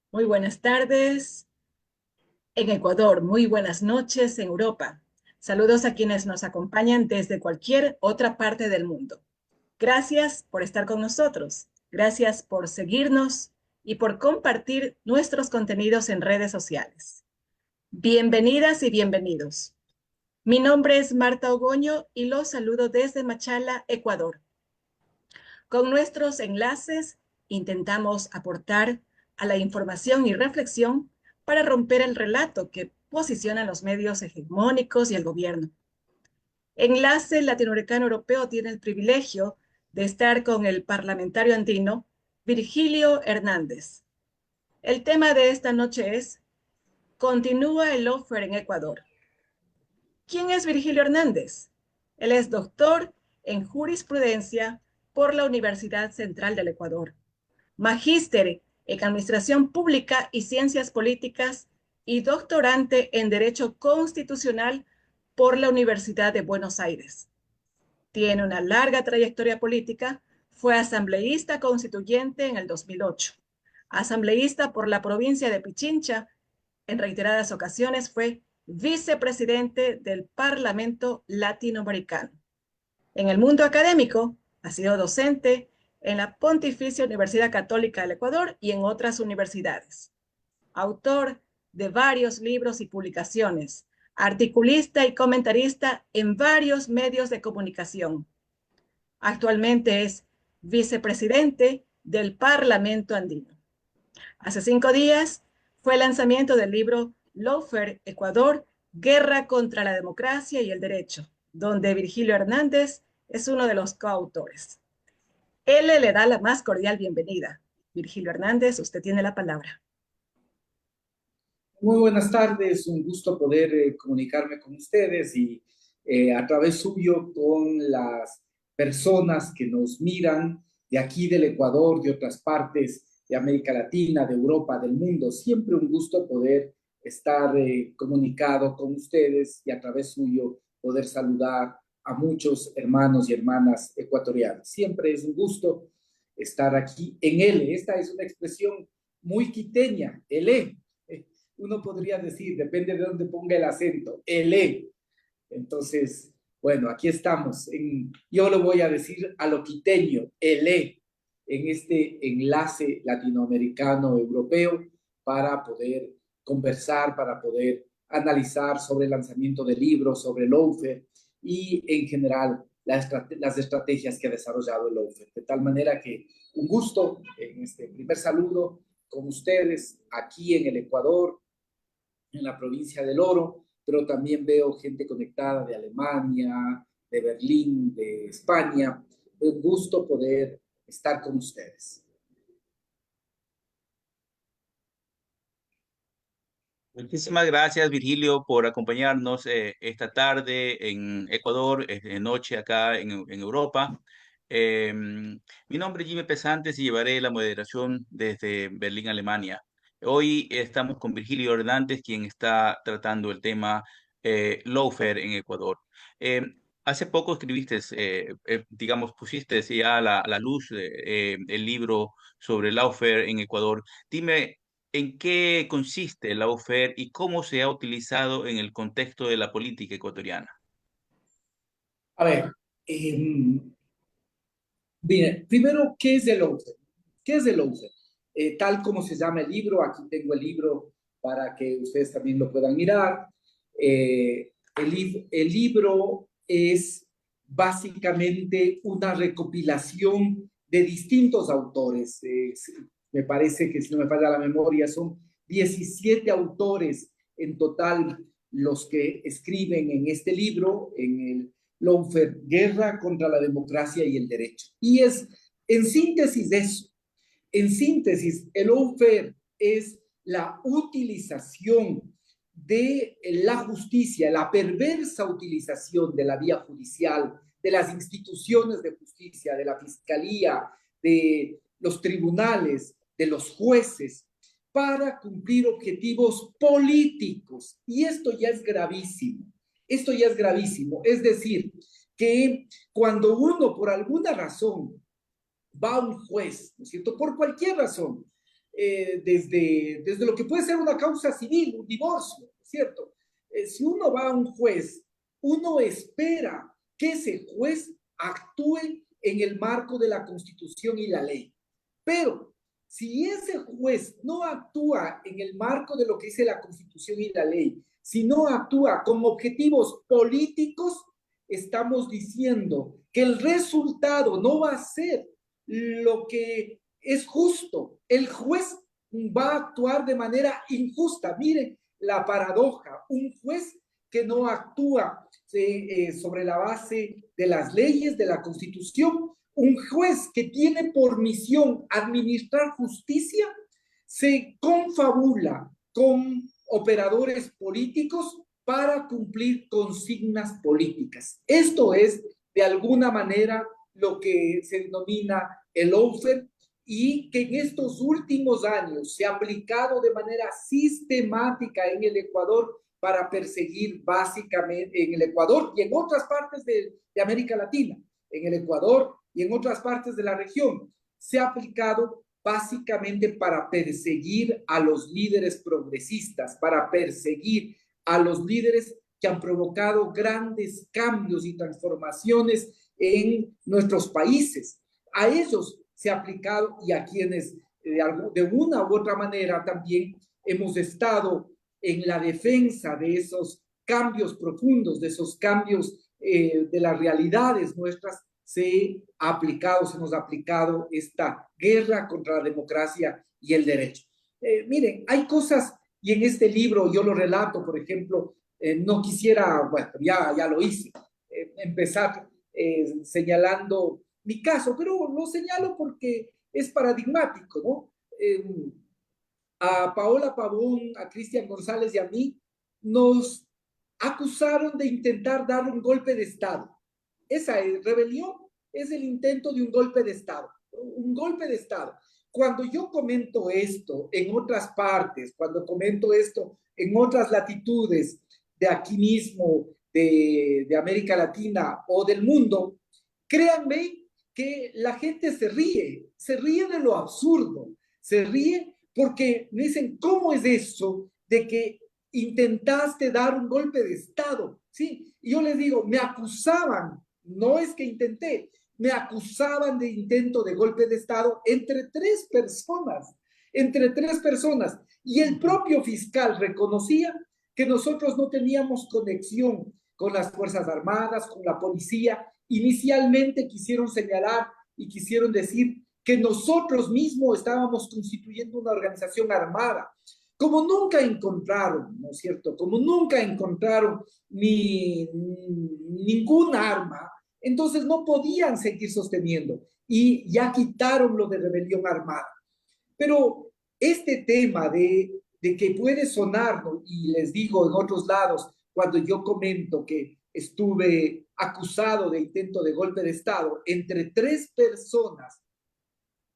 Muy buenas tardes en Ecuador, muy buenas noches en Europa. Saludos a quienes nos acompañan desde cualquier otra parte del mundo. Gracias por estar con nosotros. Gracias por seguirnos y por compartir nuestros contenidos en redes sociales. Bienvenidas y bienvenidos. Mi nombre es Marta Ogoño y los saludo desde Machala, Ecuador. Con nuestros enlaces intentamos aportar a la información y reflexión para romper el relato que posicionan los medios hegemónicos y el gobierno. Enlace Latinoamericano Europeo tiene el privilegio de estar con el parlamentario andino Virgilio Hernández. El tema de esta noche es ¿Continúa el lawfare en Ecuador? ¿Quién es Virgilio Hernández? Él es doctor en jurisprudencia por la Universidad Central del Ecuador, magíster en Administración Pública y Ciencias Políticas y doctorante en Derecho Constitucional por la Universidad de Buenos Aires. Tiene una larga trayectoria política, fue asambleísta constituyente en el 2008, asambleísta por la provincia de Pichincha, en reiteradas ocasiones fue vicepresidente del Parlamento Latinoamericano. En el mundo académico, ha sido docente en la Pontificia Universidad Católica del Ecuador y en otras universidades. Autor de varios libros y publicaciones, articulista y comentarista en varios medios de comunicación. Actualmente es vicepresidente del Parlamento Andino. Hace 5 días fue el lanzamiento del libro Lawfare Ecuador, Guerra contra la Democracia y el Derecho, donde Virgilio Hernández es uno de los coautores. Él le da la más cordial bienvenida. Virgilio Hernández, usted tiene la palabra. Muy buenas tardes, un gusto poder comunicarme con ustedes y a través suyo con las personas que nos miran de aquí del Ecuador, de otras partes de América Latina, de Europa, del mundo. Siempre un gusto poder estar comunicado con ustedes y a través suyo poder saludar a muchos hermanos y hermanas ecuatorianos. Siempre es un gusto estar aquí en L. Esta es una expresión muy quiteña, L. Uno podría decir, depende de dónde ponga el acento, el E. Entonces, bueno, aquí estamos. Yo lo voy a decir a lo quiteño, el E, en este enlace latinoamericano-europeo para poder conversar, para poder analizar sobre el lanzamiento de libros, sobre el lawfare y en general las estrategias que ha desarrollado el lawfare. De tal manera que un gusto en este primer saludo con ustedes aquí en el Ecuador, en la provincia del Oro, pero también veo gente conectada de Alemania, de Berlín, de España. Un gusto poder estar con ustedes. Muchísimas gracias, Virgilio, por acompañarnos esta tarde en Ecuador, noche acá en Europa. Mi nombre es Jimmy Pesantes y llevaré la moderación desde Berlín, Alemania. Hoy estamos con Virgilio Hernández, quien está tratando el tema lawfare en Ecuador. Eh, Hace poco escribiste, digamos, pusiste ya a la luz el libro sobre lawfare en Ecuador. Dime, ¿en qué consiste el lawfare y cómo se ha utilizado en el contexto de la política ecuatoriana? A ver, eh, bien, primero, ¿qué es el lawfare? ¿Qué es el lawfare? Tal como se llama el libro, aquí tengo el libro para que ustedes también lo puedan mirar. El libro es básicamente una recopilación de distintos autores. Me parece que, si no me falla la memoria, son 17 autores en total los que escriben en este libro, en el lawfare, Guerra contra la Democracia y el Derecho. Y es, en síntesis, eso. En síntesis, el lawfare es la utilización de la justicia, la perversa utilización de la vía judicial, de las instituciones de justicia, de la fiscalía, de los tribunales, de los jueces, para cumplir objetivos políticos. Y esto ya es gravísimo. Esto ya es gravísimo. Es decir, que cuando uno por alguna razón va a un juez, ¿no es cierto? Por cualquier razón, desde lo que puede ser una causa civil, un divorcio, ¿cierto? Si uno va a un juez, uno espera que ese juez actúe en el marco de la Constitución y la ley. Pero si ese juez no actúa en el marco de lo que dice la Constitución y la ley, si no actúa con objetivos políticos, estamos diciendo que el resultado no va a ser lo que es justo. El juez va a actuar de manera injusta. Miren la paradoja. Un juez que no actúa sobre la base de las leyes, de la Constitución, un juez que tiene por misión administrar justicia, se confabula con operadores políticos para cumplir consignas políticas. Esto es, de alguna manera, lo que se denomina el lawfare, y que en estos últimos años se ha aplicado de manera sistemática en el Ecuador para perseguir básicamente en el Ecuador y en otras partes de América Latina, en el Ecuador y en otras partes de la región, se ha aplicado básicamente para perseguir a los líderes progresistas, para perseguir a los líderes que han provocado grandes cambios y transformaciones en nuestros países. A ellos se ha aplicado y a quienes de una u otra manera también hemos estado en la defensa de esos cambios profundos, de esos cambios de las realidades nuestras, se nos ha aplicado esta guerra contra la democracia y el derecho. Miren, hay cosas, y en este libro yo lo relato, por ejemplo, no quisiera, bueno, ya lo hice, empezar señalando mi caso, pero lo señalo porque es paradigmático, ¿no? A Paola Pavón, a Cristian González y a mí nos acusaron de intentar dar un golpe de Estado. Esa rebelión es el intento de un golpe de Estado, un golpe de Estado. Cuando yo comento esto en otras partes, cuando comento esto en otras latitudes de aquí mismo, de América Latina o del mundo, créanme que la gente se ríe de lo absurdo, se ríe porque me dicen, ¿cómo es eso de que intentaste dar un golpe de Estado? Sí, y yo les digo, me acusaban, no es que intenté, me acusaban de intento de golpe de Estado entre tres personas, y el propio fiscal reconocía que nosotros no teníamos conexión con las Fuerzas Armadas, con la policía. Inicialmente quisieron señalar y quisieron decir que nosotros mismos estábamos constituyendo una organización armada. Como nunca encontraron, ¿no es cierto? Como nunca encontraron ningún arma, entonces no podían seguir sosteniendo y ya quitaron lo de rebelión armada. Pero este tema de que puede sonar, ¿no? Y les digo en otros lados, cuando yo comento que estuve acusado de intento de golpe de Estado entre tres personas,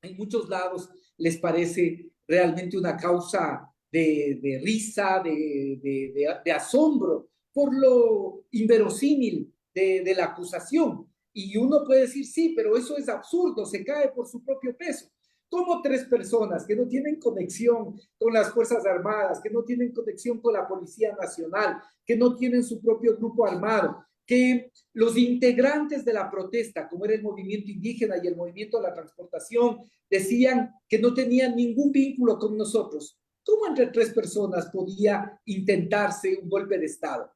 en muchos lados les parece realmente una causa de risa, de asombro por lo inverosímil de la acusación. Y uno puede decir, sí, pero eso es absurdo, se cae por su propio peso. Como tres personas que no tienen conexión con las Fuerzas Armadas, que no tienen conexión con la Policía Nacional, que no tienen su propio grupo armado, que los integrantes de la protesta, como era el movimiento indígena y el movimiento de la transportación, decían que no tenían ningún vínculo con nosotros? ¿Cómo entre tres personas podía intentarse un golpe de Estado?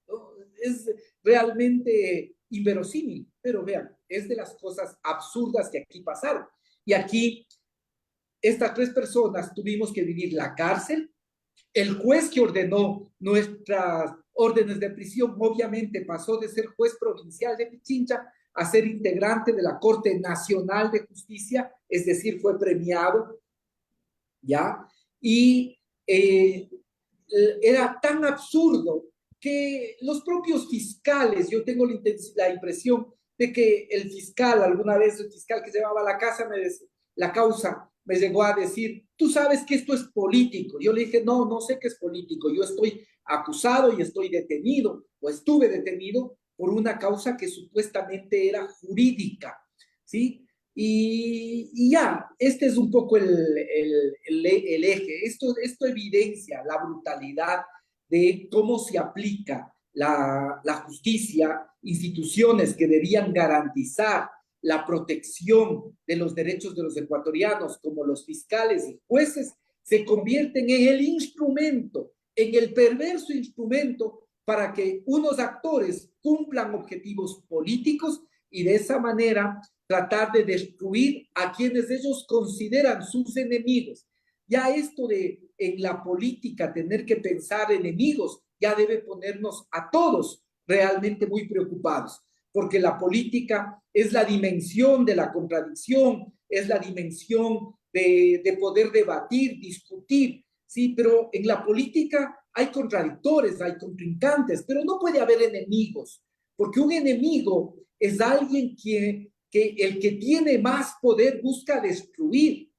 Es realmente inverosímil, pero vean, es de las cosas absurdas que aquí pasaron. Y aquí, estas tres personas tuvimos que vivir la cárcel. El juez que ordenó nuestras órdenes de prisión, obviamente pasó de ser juez provincial de Pichincha a ser integrante de la Corte Nacional de Justicia, es decir, fue premiado, ¿ya? Y era tan absurdo que los propios fiscales, yo tengo la impresión de que el fiscal, alguna vez el fiscal que llevaba la causa, me llegó a decir, tú sabes que esto es político. Yo le dije, no, no sé qué es político, yo estoy acusado y estoy detenido, o estuve detenido por una causa que supuestamente era jurídica, ¿sí? Y ya, este es un poco el eje. Esto evidencia la brutalidad de cómo se aplica la justicia, instituciones que debían garantizar la protección de los derechos de los ecuatorianos, como los fiscales y jueces, se convierten en el instrumento, en el perverso instrumento para que unos actores cumplan objetivos políticos y de esa manera tratar de destruir a quienes ellos consideran sus enemigos. Ya esto de en la política tener que pensar enemigos ya debe ponernos a todos realmente muy preocupados, porque la política es la dimensión de la contradicción, es la dimensión de poder debatir, discutir, sí, pero en la política hay contradictores, hay contrincantes, pero no puede haber enemigos, porque un enemigo es alguien que el que tiene más poder busca destruir.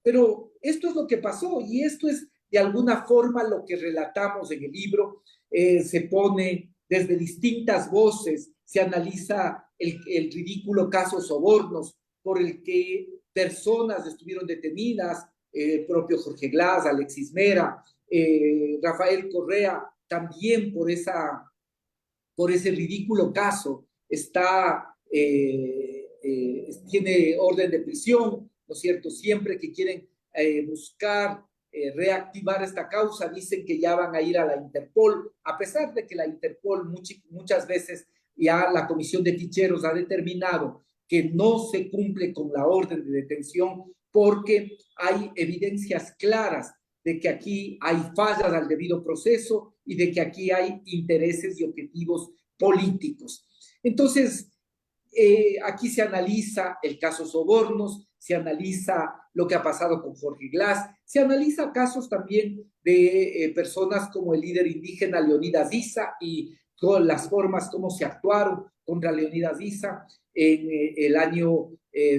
Pero esto es lo que pasó y esto es de alguna forma lo que relatamos en el libro. Se pone desde distintas voces, se analiza el ridículo caso Sobornos por el que personas estuvieron detenidas, propio Jorge Glass, Alexis Mera, Rafael Correa, también por ese ridículo caso está, tiene orden de prisión, ¿no es cierto? Siempre que quieren buscar reactivar esta causa, dicen que ya van a ir a la Interpol, a pesar de que la Interpol muchas veces ya la Comisión de Ficheros ha determinado que no se cumple con la orden de detención porque hay evidencias claras de que aquí hay fallas al debido proceso y de que aquí hay intereses y objetivos políticos. Entonces, aquí se analiza el caso Sobornos, se analiza lo que ha pasado con Jorge Glass, se analiza casos también de personas como el líder indígena Leonidas Issa y con las formas como se actuaron contra Leonidas Issa en el año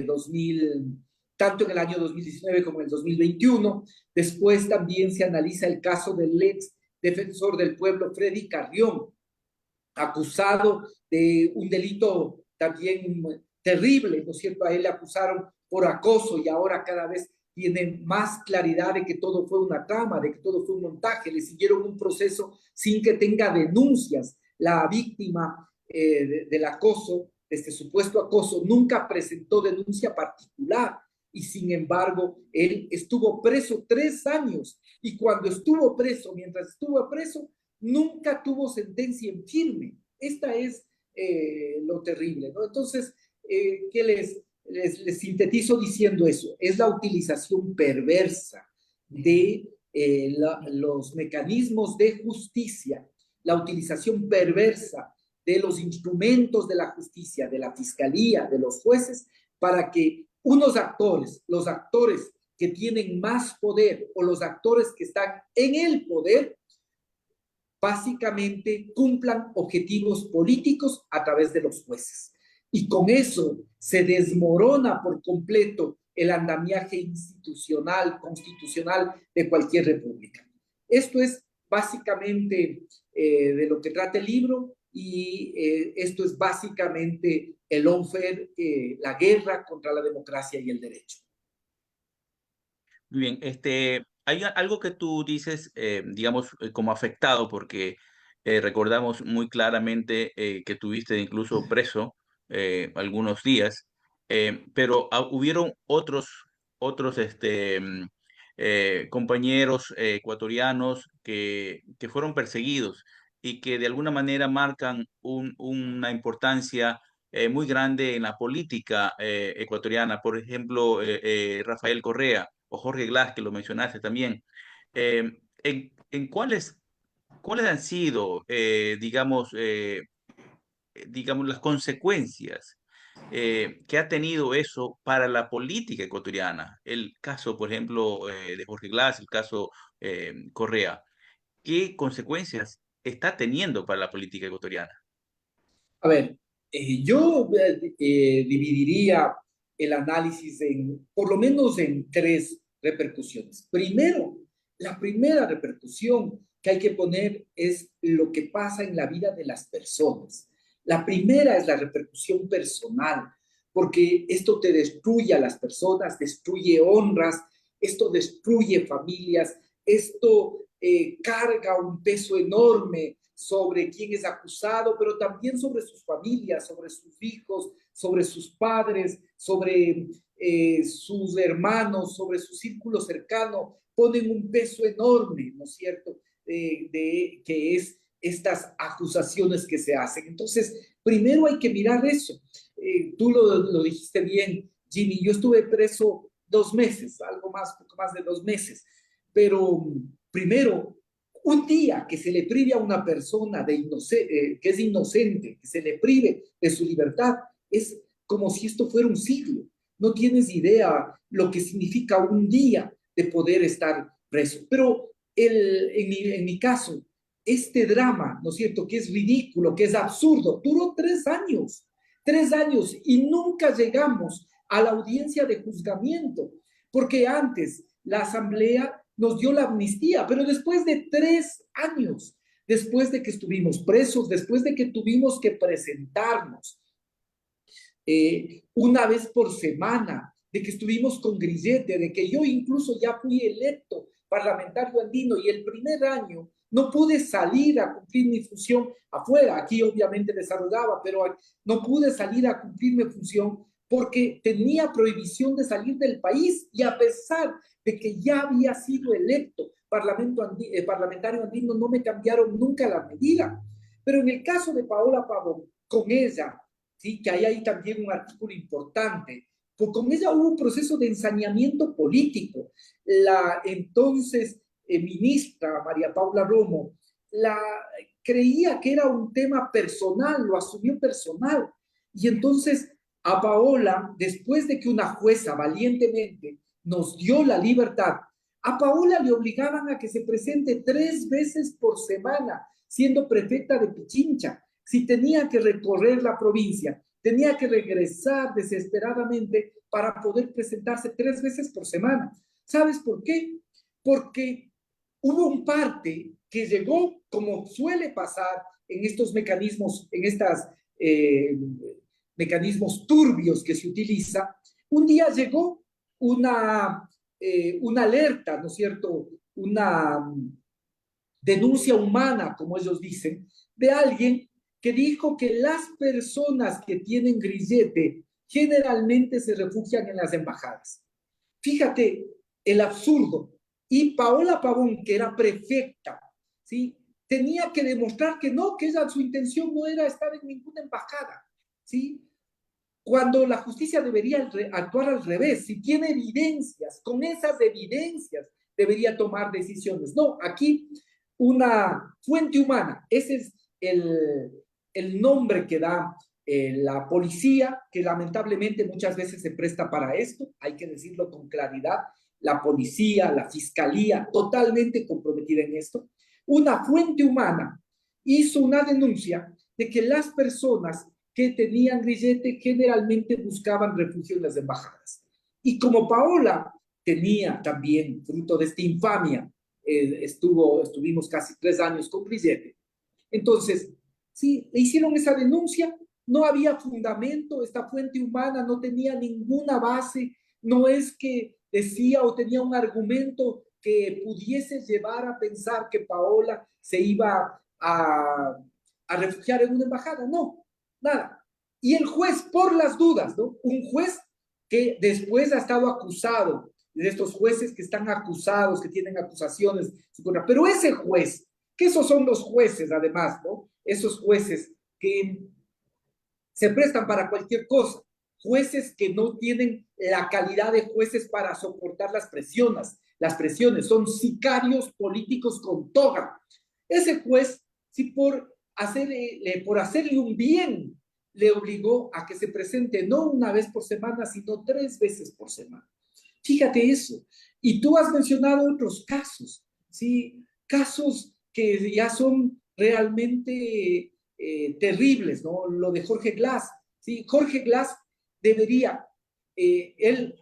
2000, tanto en el año 2019 como en el 2021. Después también se analiza el caso del ex defensor del pueblo, Freddy Carrión, acusado de un delito también terrible, ¿no es cierto? A él le acusaron por acoso y ahora cada vez tienen más claridad de que todo fue una trama, de que todo fue un montaje, le siguieron un proceso sin que tenga denuncias. La víctima del acoso, de este supuesto acoso, nunca presentó denuncia particular y sin embargo él estuvo preso 3 años y cuando estuvo preso, mientras estuvo preso, nunca tuvo sentencia en firme. Esta es lo terrible, ¿no? Entonces, ¿qué les sintetizo diciendo eso? Es la utilización perversa de los mecanismos de justicia, la utilización perversa de los instrumentos de la justicia, de la fiscalía, de los jueces, para que unos actores, los actores que tienen más poder o los actores que están en el poder, básicamente cumplan objetivos políticos a través de los jueces. Y con eso se desmorona por completo el andamiaje institucional, constitucional de cualquier república. Esto es básicamente de lo que trata el libro y esto es básicamente el lawfare, la guerra contra la democracia y el derecho. Muy bien, hay algo que tú dices, digamos, como afectado, porque recordamos muy claramente que tuviste incluso preso algunos días, pero hubieron otros compañeros ecuatorianos que fueron perseguidos y que de alguna manera marcan una importancia muy grande en la política ecuatoriana. Por ejemplo, Rafael Correa o Jorge Glass, que lo mencionaste también. En cuáles han sido, digamos, las consecuencias que ha tenido eso para la política ecuatoriana? El caso, por ejemplo, de Jorge Glass, el caso Correa. ¿Qué consecuencias está teniendo para la política ecuatoriana? A ver, yo dividiría el análisis por lo menos en 3 repercusiones. Primero, la primera repercusión que hay que poner es lo que pasa en la vida de las personas. La primera es la repercusión personal, porque esto te destruye a las personas, destruye honras, esto destruye familias, esto carga un peso enorme sobre quien es acusado, pero también sobre sus familias, sobre sus hijos, sobre sus padres, sobre sus hermanos, sobre su círculo cercano, ponen un peso enorme, ¿no es cierto?, que es estas acusaciones que se hacen. Entonces, primero hay que mirar eso. Tú lo dijiste bien, Jimmy, yo estuve preso 2 meses, algo más, poco más de 2 meses, pero primero, un día que se le prive a una persona que es inocente, que se le prive de su libertad, es como si esto fuera un siglo. No tienes idea lo que significa un día de poder estar preso. Pero en mi caso, este drama, ¿no es cierto?, que es ridículo, que es absurdo, duró 3 años. 3 años y nunca llegamos a la audiencia de juzgamiento, porque antes la asamblea nos dio la amnistía, pero después de 3 años, después de que estuvimos presos, después de que tuvimos que presentarnos una vez por semana, de que estuvimos con grillete, de que yo incluso ya fui electo parlamentario andino y el primer año no pude salir a cumplir mi función afuera, aquí obviamente desarrollaba, pero no pude salir a cumplir mi función porque tenía prohibición de salir del país y a pesar de que ya había sido electo parlamentario andino, no me cambiaron nunca la medida. Pero en el caso de Paola Pavón, con ella, ¿sí?, que hay ahí también un artículo importante, pues con ella hubo un proceso de ensañamiento político. La entonces ministra María Paula Romo creía que era un tema personal, lo asumió personal. Y entonces a Paola, después de que una jueza valientemente nos dio la libertad, a Paola le obligaban a que se presente 3 veces por semana, siendo prefecta de Pichincha. Si tenía que recorrer la provincia, tenía que regresar desesperadamente para poder presentarse 3 veces por semana. ¿Sabes por qué? Porque hubo un parte que llegó, como suele pasar en estos mecanismos, en estos mecanismos turbios que se utiliza, un día llegó una alerta, ¿no es cierto?, una denuncia humana, como ellos dicen, de alguien que dijo que las personas que tienen grillete generalmente se refugian en las embajadas. Fíjate el absurdo. Y Paola Pavón, que era prefecta, ¿sí?, tenía que demostrar que no, que su intención no era estar en ninguna embajada, ¿sí?, cuando la justicia debería actuar al revés. Si tiene evidencias, con esas evidencias debería tomar decisiones. No, aquí una fuente humana, ese es el nombre que da la policía, que lamentablemente muchas veces se presta para esto, hay que decirlo con claridad, la policía, la fiscalía, totalmente comprometida en esto. Una fuente humana hizo una denuncia de que las personas que tenían grillete generalmente buscaban refugio en las embajadas. Y como Paola tenía también, fruto de esta infamia, estuvimos casi 3 años con grillete, entonces, sí, le hicieron esa denuncia, no había fundamento, esta fuente humana no tenía ninguna base, no es que decía o tenía un argumento que pudiese llevar a pensar que Paola se iba a refugiar en una embajada, no, nada. Y el juez, por las dudas, ¿no?, un juez que después ha estado acusado, de estos jueces que están acusados, que tienen acusaciones, pero ese juez, que esos son los jueces además, ¿no?, esos jueces que se prestan para cualquier cosa, jueces que no tienen la calidad de jueces para soportar las presiones, son sicarios políticos con toga. Ese juez, si por hacerle un bien, le obligó a que se presente no una vez por semana, sino 3 veces por semana. Fíjate eso. Y tú has mencionado otros casos, ¿sí? Casos que ya son realmente terribles, ¿no? Lo de Jorge Glass, ¿sí? Jorge Glass él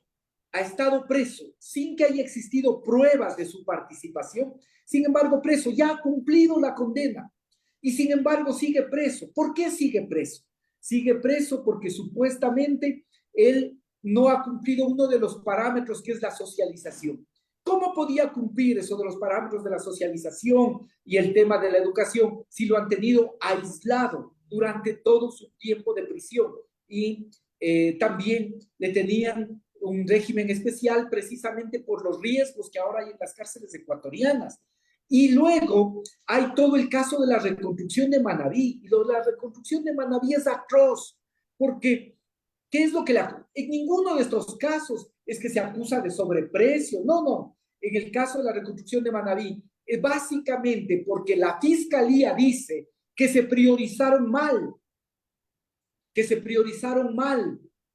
ha estado preso sin que haya existido pruebas de su participación, sin embargo preso, ya ha cumplido la condena y sin embargo sigue preso. ¿Por qué sigue preso? Sigue preso porque supuestamente él no ha cumplido uno de los parámetros que es la socialización. ¿Cómo podía cumplir eso de los parámetros de la socialización y el tema de la educación si lo han tenido aislado durante todo su tiempo de prisión? Y también le tenían un régimen especial precisamente por los riesgos que ahora hay en las cárceles ecuatorianas. Y luego hay todo el caso de la reconstrucción de Manabí. Y la reconstrucción de Manabí es atroz, porque ¿qué es lo que en ninguno de estos casos es que se acusa de sobreprecio? No, no. En el caso de la reconstrucción de Manabí, es básicamente porque la fiscalía dice que se priorizaron mal,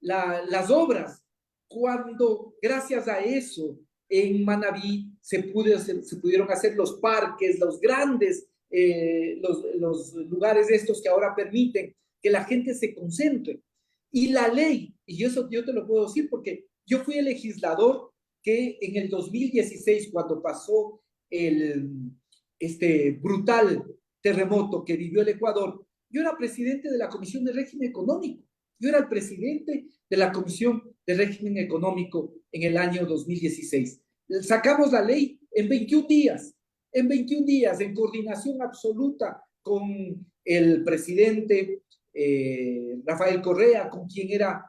las obras, cuando gracias a eso en Manabí se pudieron hacer los parques, los grandes, los lugares estos que ahora permiten que la gente se concentre. Y la ley, y eso yo te lo puedo decir porque yo fui el legislador que en el 2016, cuando pasó este brutal terremoto que vivió el Ecuador, yo era presidente de la Comisión de Régimen Económico. Yo era el presidente de la Comisión de Régimen Económico en el año 2016. Sacamos la ley en 21 días, en coordinación absoluta con el presidente Rafael Correa, con quien era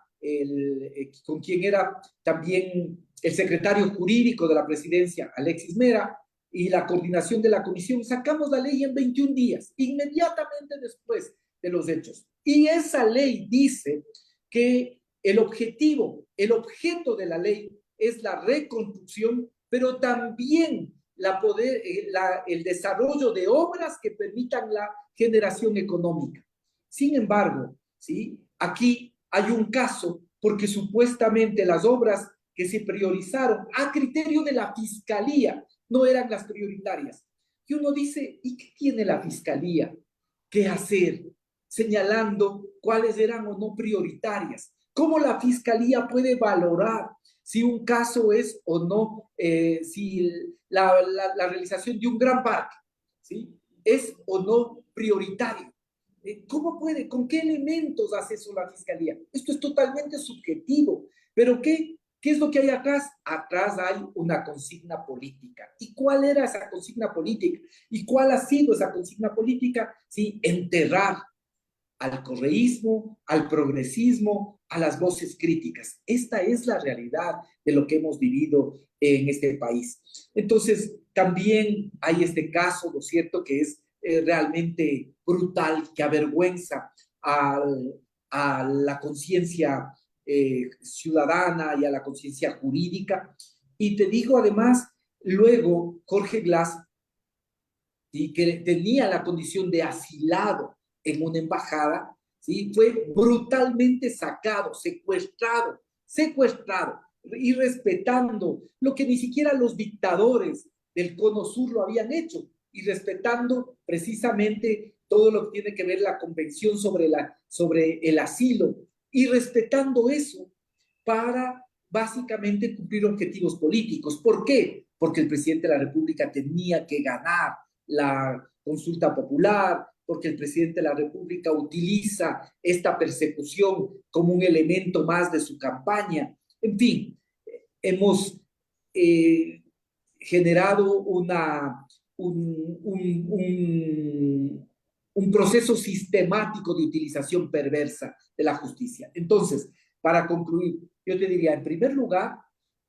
también el secretario jurídico de la presidencia, Alexis Mera, y la coordinación de la comisión. Sacamos la ley en 21 días, inmediatamente después de los hechos. Y esa ley dice que el objeto de la ley es la reconstrucción, pero también el desarrollo de obras que permitan la generación económica. Sin embargo, ¿sí? Aquí hay un caso porque supuestamente las obras que se priorizaron a criterio de la fiscalía no eran las prioritarias. Y uno dice, ¿y qué tiene la fiscalía que hacer señalando cuáles eran o no prioritarias? ¿Cómo la fiscalía puede valorar si un caso es o no, si la realización de un gran parque, ¿sí?, es o no prioritario? ¿Cómo puede? ¿Con qué elementos hace eso la fiscalía? Esto es totalmente subjetivo. ¿Pero qué es lo que hay atrás? Atrás hay una consigna política. ¿Y cuál era esa consigna política? ¿Y cuál ha sido esa consigna política? Sí, enterrar al correísmo, al progresismo, a las voces críticas. Esta es la realidad de lo que hemos vivido en este país. Entonces, también hay este caso, ¿no es cierto?, que es realmente brutal, que avergüenza a la conciencia ciudadana y a la conciencia jurídica. Y te digo además, luego Jorge Glass, ¿sí?, que tenía la condición de asilado en una embajada, ¿sí?, fue brutalmente sacado, secuestrado, y respetando lo que ni siquiera los dictadores del Cono Sur lo habían hecho, y respetando precisamente todo lo que tiene que ver la Convención sobre el asilo, y respetando eso para básicamente cumplir objetivos políticos. ¿Por qué? Porque el presidente de la República tenía que ganar la consulta popular, porque el presidente de la República utiliza esta persecución como un elemento más de su campaña. En fin, hemos generado un proceso sistemático de utilización perversa de la justicia. Entonces, para concluir, yo te diría, en primer lugar,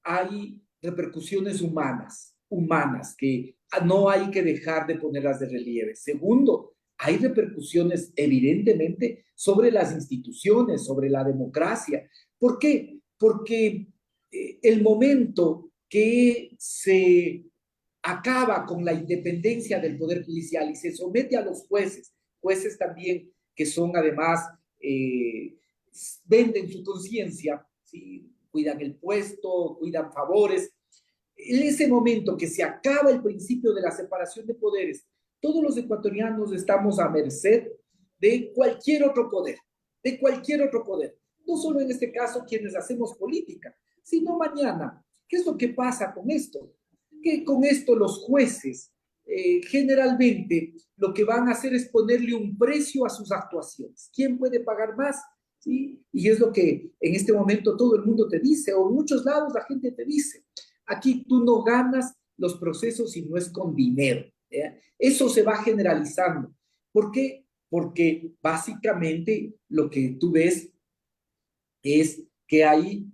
hay repercusiones humanas que no hay que dejar de ponerlas de relieve. Segundo, hay repercusiones evidentemente sobre las instituciones, sobre la democracia. ¿Por qué? Porque el momento que se acaba con la independencia del Poder Judicial y se somete a los jueces también que son además, venden su conciencia, ¿sí?, cuidan el puesto, cuidan favores. En ese momento que se acaba el principio de la separación de poderes, todos los ecuatorianos estamos a merced de cualquier otro poder, no solo en este caso quienes hacemos política, sino mañana. ¿Qué es lo que pasa con esto? Que con esto los jueces generalmente lo que van a hacer es ponerle un precio a sus actuaciones. ¿Quién puede pagar más? ¿sí? Y es lo que en este momento todo el mundo te dice, o en muchos lados la gente te dice. Aquí tú no ganas los procesos si no es con dinero. ¿Ya? Eso se va generalizando. ¿Por qué? Porque básicamente lo que tú ves es que hay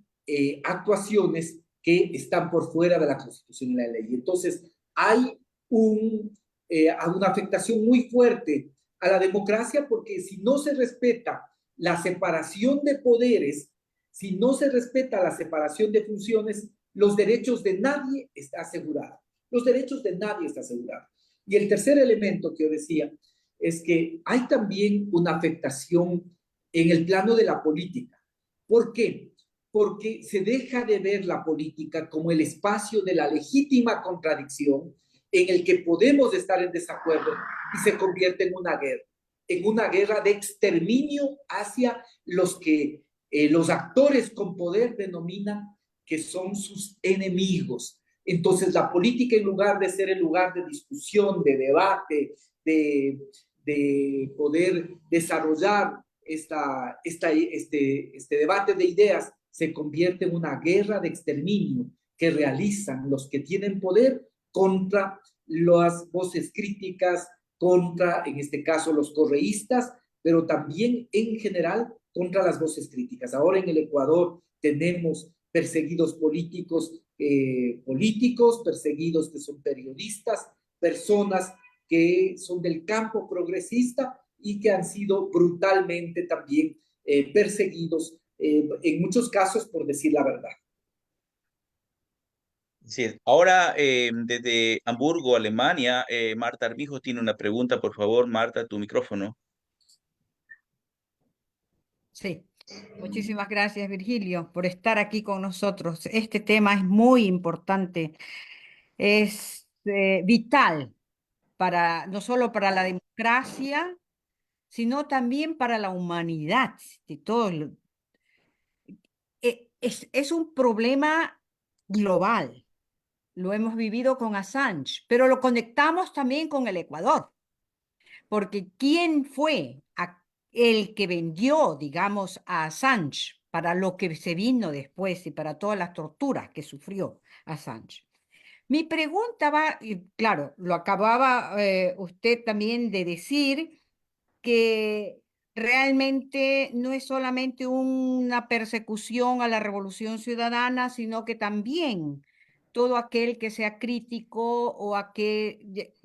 actuaciones que están por fuera de la Constitución y la ley. Entonces, hay una afectación muy fuerte a la democracia porque si no se respeta la separación de poderes, si no se respeta la separación de funciones, los derechos de nadie está asegurado. Los derechos de nadie está asegurado. Y el tercer elemento que yo decía es que hay también una afectación en el plano de la política. ¿Por qué? Porque se deja de ver la política como el espacio de la legítima contradicción en el que podemos estar en desacuerdo y se convierte en una guerra de exterminio hacia los que los actores con poder denominan que son sus enemigos. Entonces la política, en lugar de ser el lugar de discusión, de debate, de poder desarrollar este debate de ideas, se convierte en una guerra de exterminio que realizan los que tienen poder contra las voces críticas, contra, en este caso, los correístas, pero también en general contra las voces críticas. Ahora en el Ecuador tenemos perseguidos políticos, perseguidos que son periodistas, personas que son del campo progresista y que han sido brutalmente también perseguidos, en muchos casos por decir la verdad. Sí, ahora desde Hamburgo, Alemania, Marta Armijo tiene una pregunta, por favor, Marta, tu micrófono. Sí, muchísimas gracias, Virgilio, por estar aquí con nosotros. Este tema es muy importante, es vital para, no solo para la democracia, sino también para la humanidad. De todo es un problema global. Lo hemos vivido con Assange, pero lo conectamos también con el Ecuador, porque ¿quién fue el que vendió, digamos, a Assange para lo que se vino después y para todas las torturas que sufrió Assange? Mi pregunta va, y claro, lo acababa usted también de decir, que realmente no es solamente una persecución a la Revolución Ciudadana, sino que también todo aquel que sea crítico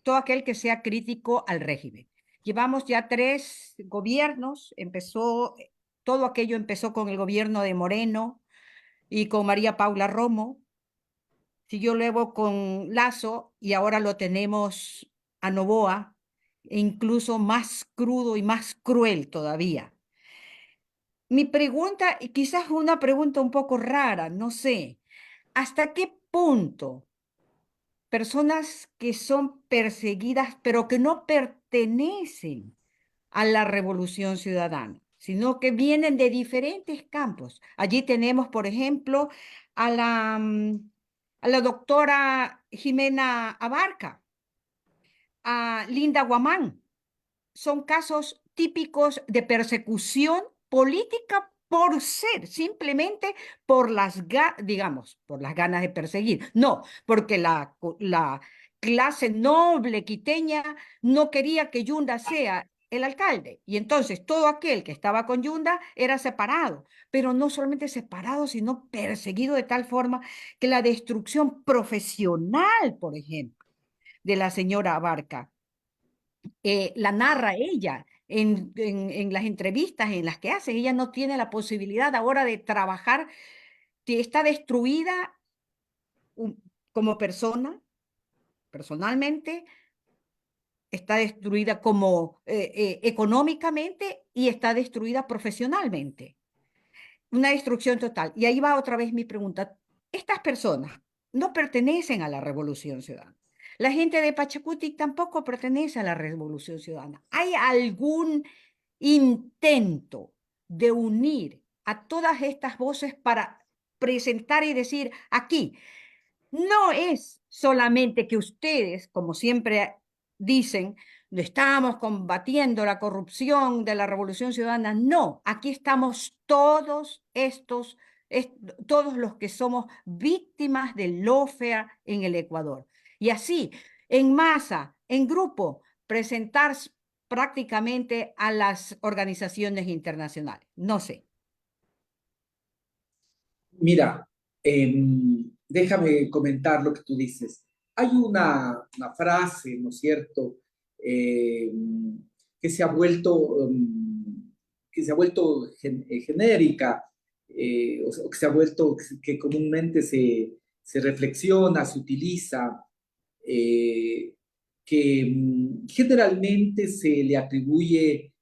todo aquel que sea crítico al régimen. Llevamos ya 3 gobiernos, todo aquello empezó con el gobierno de Moreno y con María Paula Romo, siguió luego con Lasso y ahora lo tenemos a Noboa, e incluso más crudo y más cruel todavía. Mi pregunta, y quizás una pregunta un poco rara, no sé, ¿hasta qué punto personas que son perseguidas pero que no pertenecen a la Revolución Ciudadana, sino que vienen de diferentes campos? Allí tenemos, por ejemplo, a a la doctora Jimena Abarca, a Linda Guamán. Son casos típicos de persecución política por ser, simplemente por digamos, por las ganas de perseguir. No, porque la clase noble quiteña no quería que Yunda sea el alcalde. Y entonces todo aquel que estaba con Yunda era separado, pero no solamente separado, sino perseguido de tal forma que la destrucción profesional, por ejemplo, de la señora Abarca la narra ella en las entrevistas en las que hace. Ella no tiene la posibilidad ahora de trabajar, que está destruida como persona, personalmente, está destruida como económicamente y está destruida profesionalmente. Una destrucción total. Y ahí va otra vez mi pregunta. Estas personas no pertenecen a la Revolución Ciudadana. La gente de Pachacuti tampoco pertenece a la Revolución Ciudadana. ¿Hay algún intento de unir a todas estas voces para presentar y decir, aquí no es solamente que ustedes, como siempre dicen, estamos combatiendo la corrupción de la Revolución Ciudadana. No, aquí estamos todos todos los que somos víctimas del lawfare en el Ecuador. Y así, en masa, en grupo, presentar prácticamente a las organizaciones internacionales. No sé. Mira, déjame comentar lo que tú dices. Hay una frase, ¿no es cierto?, que se ha vuelto, genérica, o que se ha vuelto, que comúnmente se reflexiona, se utiliza, eh, que generalmente se le atribuye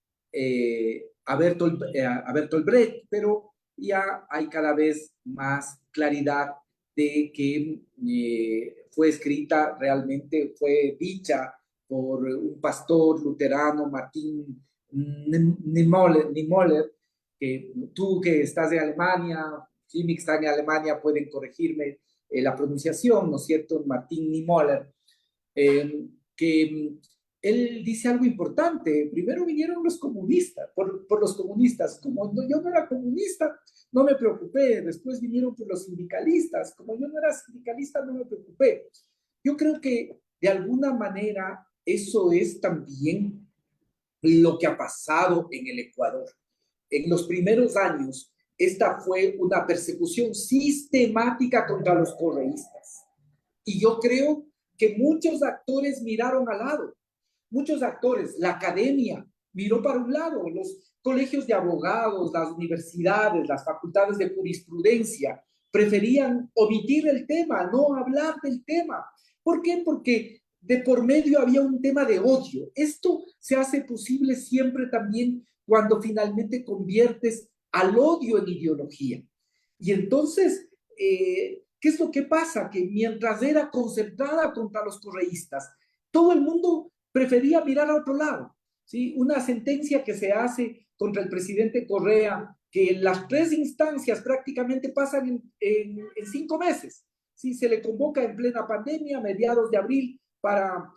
a Bertolt Brecht, pero ya hay cada vez más claridad de que fue escrita, realmente fue dicha por un pastor luterano, Martín Niemöller, que tú que estás en Alemania, Jimmy que está en Alemania, pueden corregirme la pronunciación, ¿no es cierto? Martín Niemöller, que él dice algo importante. Primero vinieron los comunistas, por los comunistas. Como yo no era comunista, no me preocupé. Después vinieron por los sindicalistas. Como yo no era sindicalista, no me preocupé. Yo creo que de alguna manera eso es también lo que ha pasado en el Ecuador. En los primeros años, esta fue una persecución sistemática contra los correístas. Y yo creo que muchos actores miraron al lado. Muchos actores, la academia miró para un lado, los colegios de abogados, las universidades, las facultades de jurisprudencia preferían omitir el tema, no hablar del tema. ¿Por qué? Porque de por medio había un tema de odio. Esto se hace posible siempre también cuando finalmente conviertes al odio en ideología. Y entonces, ¿qué es lo que pasa? Que mientras era concentrada contra los correístas, todo el mundo prefería mirar a otro lado. ¿Sí? Una sentencia que se hace contra el presidente Correa, que las 3 instancias prácticamente pasan en 5 meses. ¿Sí? Se le convoca en plena pandemia, a mediados de abril, para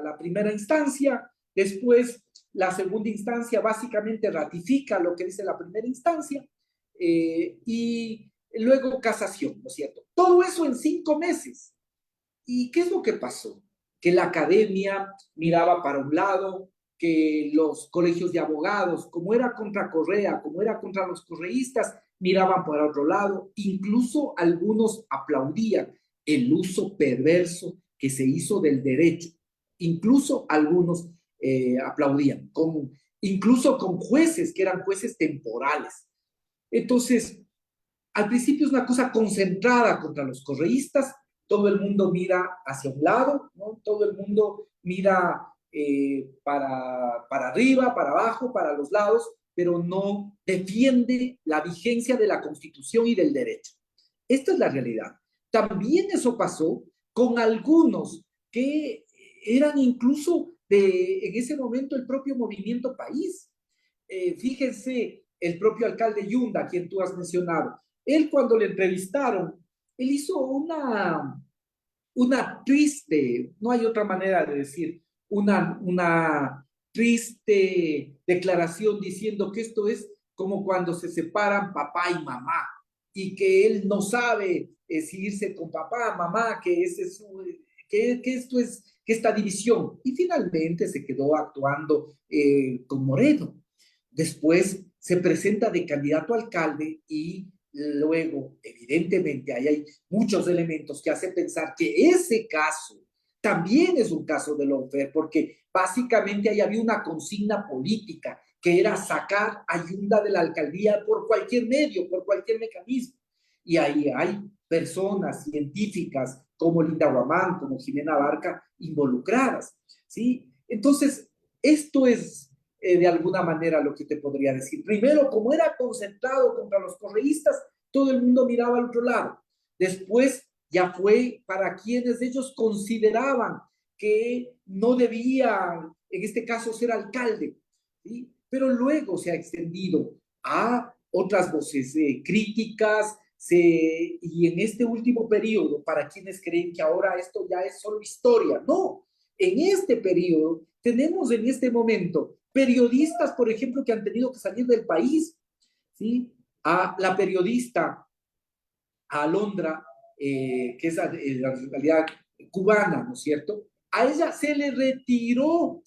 la primera instancia. Después, la segunda instancia básicamente ratifica lo que dice la primera instancia. Y luego casación, ¿no es cierto? Todo eso en 5 meses. ¿Y qué es lo que pasó? Que la academia miraba para un lado, que los colegios de abogados, como era contra Correa, como era contra los correístas, miraban para otro lado, incluso algunos aplaudían el uso perverso que se hizo del derecho, incluso algunos aplaudían, incluso con jueces que eran jueces temporales. Entonces, al principio es una cosa concentrada contra los correístas, todo el mundo mira hacia un lado, ¿no? Todo el mundo mira para arriba, para abajo, para los lados, pero no defiende la vigencia de la Constitución y del derecho. Esta es la realidad. También eso pasó con algunos que eran incluso en ese momento el propio Movimiento País. Fíjense, el propio alcalde Yunda, a quien tú has mencionado, él cuando le entrevistaron, él hizo una triste, no hay otra manera de decir, una triste declaración diciendo que esto es como cuando se separan papá y mamá y que él no sabe si irse con papá, mamá, que esto es que esta división. Y finalmente se quedó actuando con Moreno. Después se presenta de candidato a alcalde y luego, evidentemente, ahí hay muchos elementos que hacen pensar que ese caso también es un caso de lawfare, porque básicamente ahí había una consigna política que era sacar a Yunda de la alcaldía por cualquier medio, por cualquier mecanismo. Y ahí hay personas científicas como Linda Guamán, como Jimena Barca, involucradas, ¿sí? Entonces, esto es de alguna manera lo que te podría decir. Primero, como era concentrado contra los correístas, todo el mundo miraba al otro lado. Después, ya fue para quienes ellos consideraban que no debía, en este caso, ser alcalde, ¿sí? Pero luego se ha extendido a otras voces críticas, y en este último periodo, para quienes creen que ahora esto ya es solo historia, no, en este periodo, tenemos en este momento periodistas, por ejemplo, que han tenido que salir del país, ¿sí? A la periodista a Alondra, que es la realidad cubana, ¿no es cierto? A ella se le retiró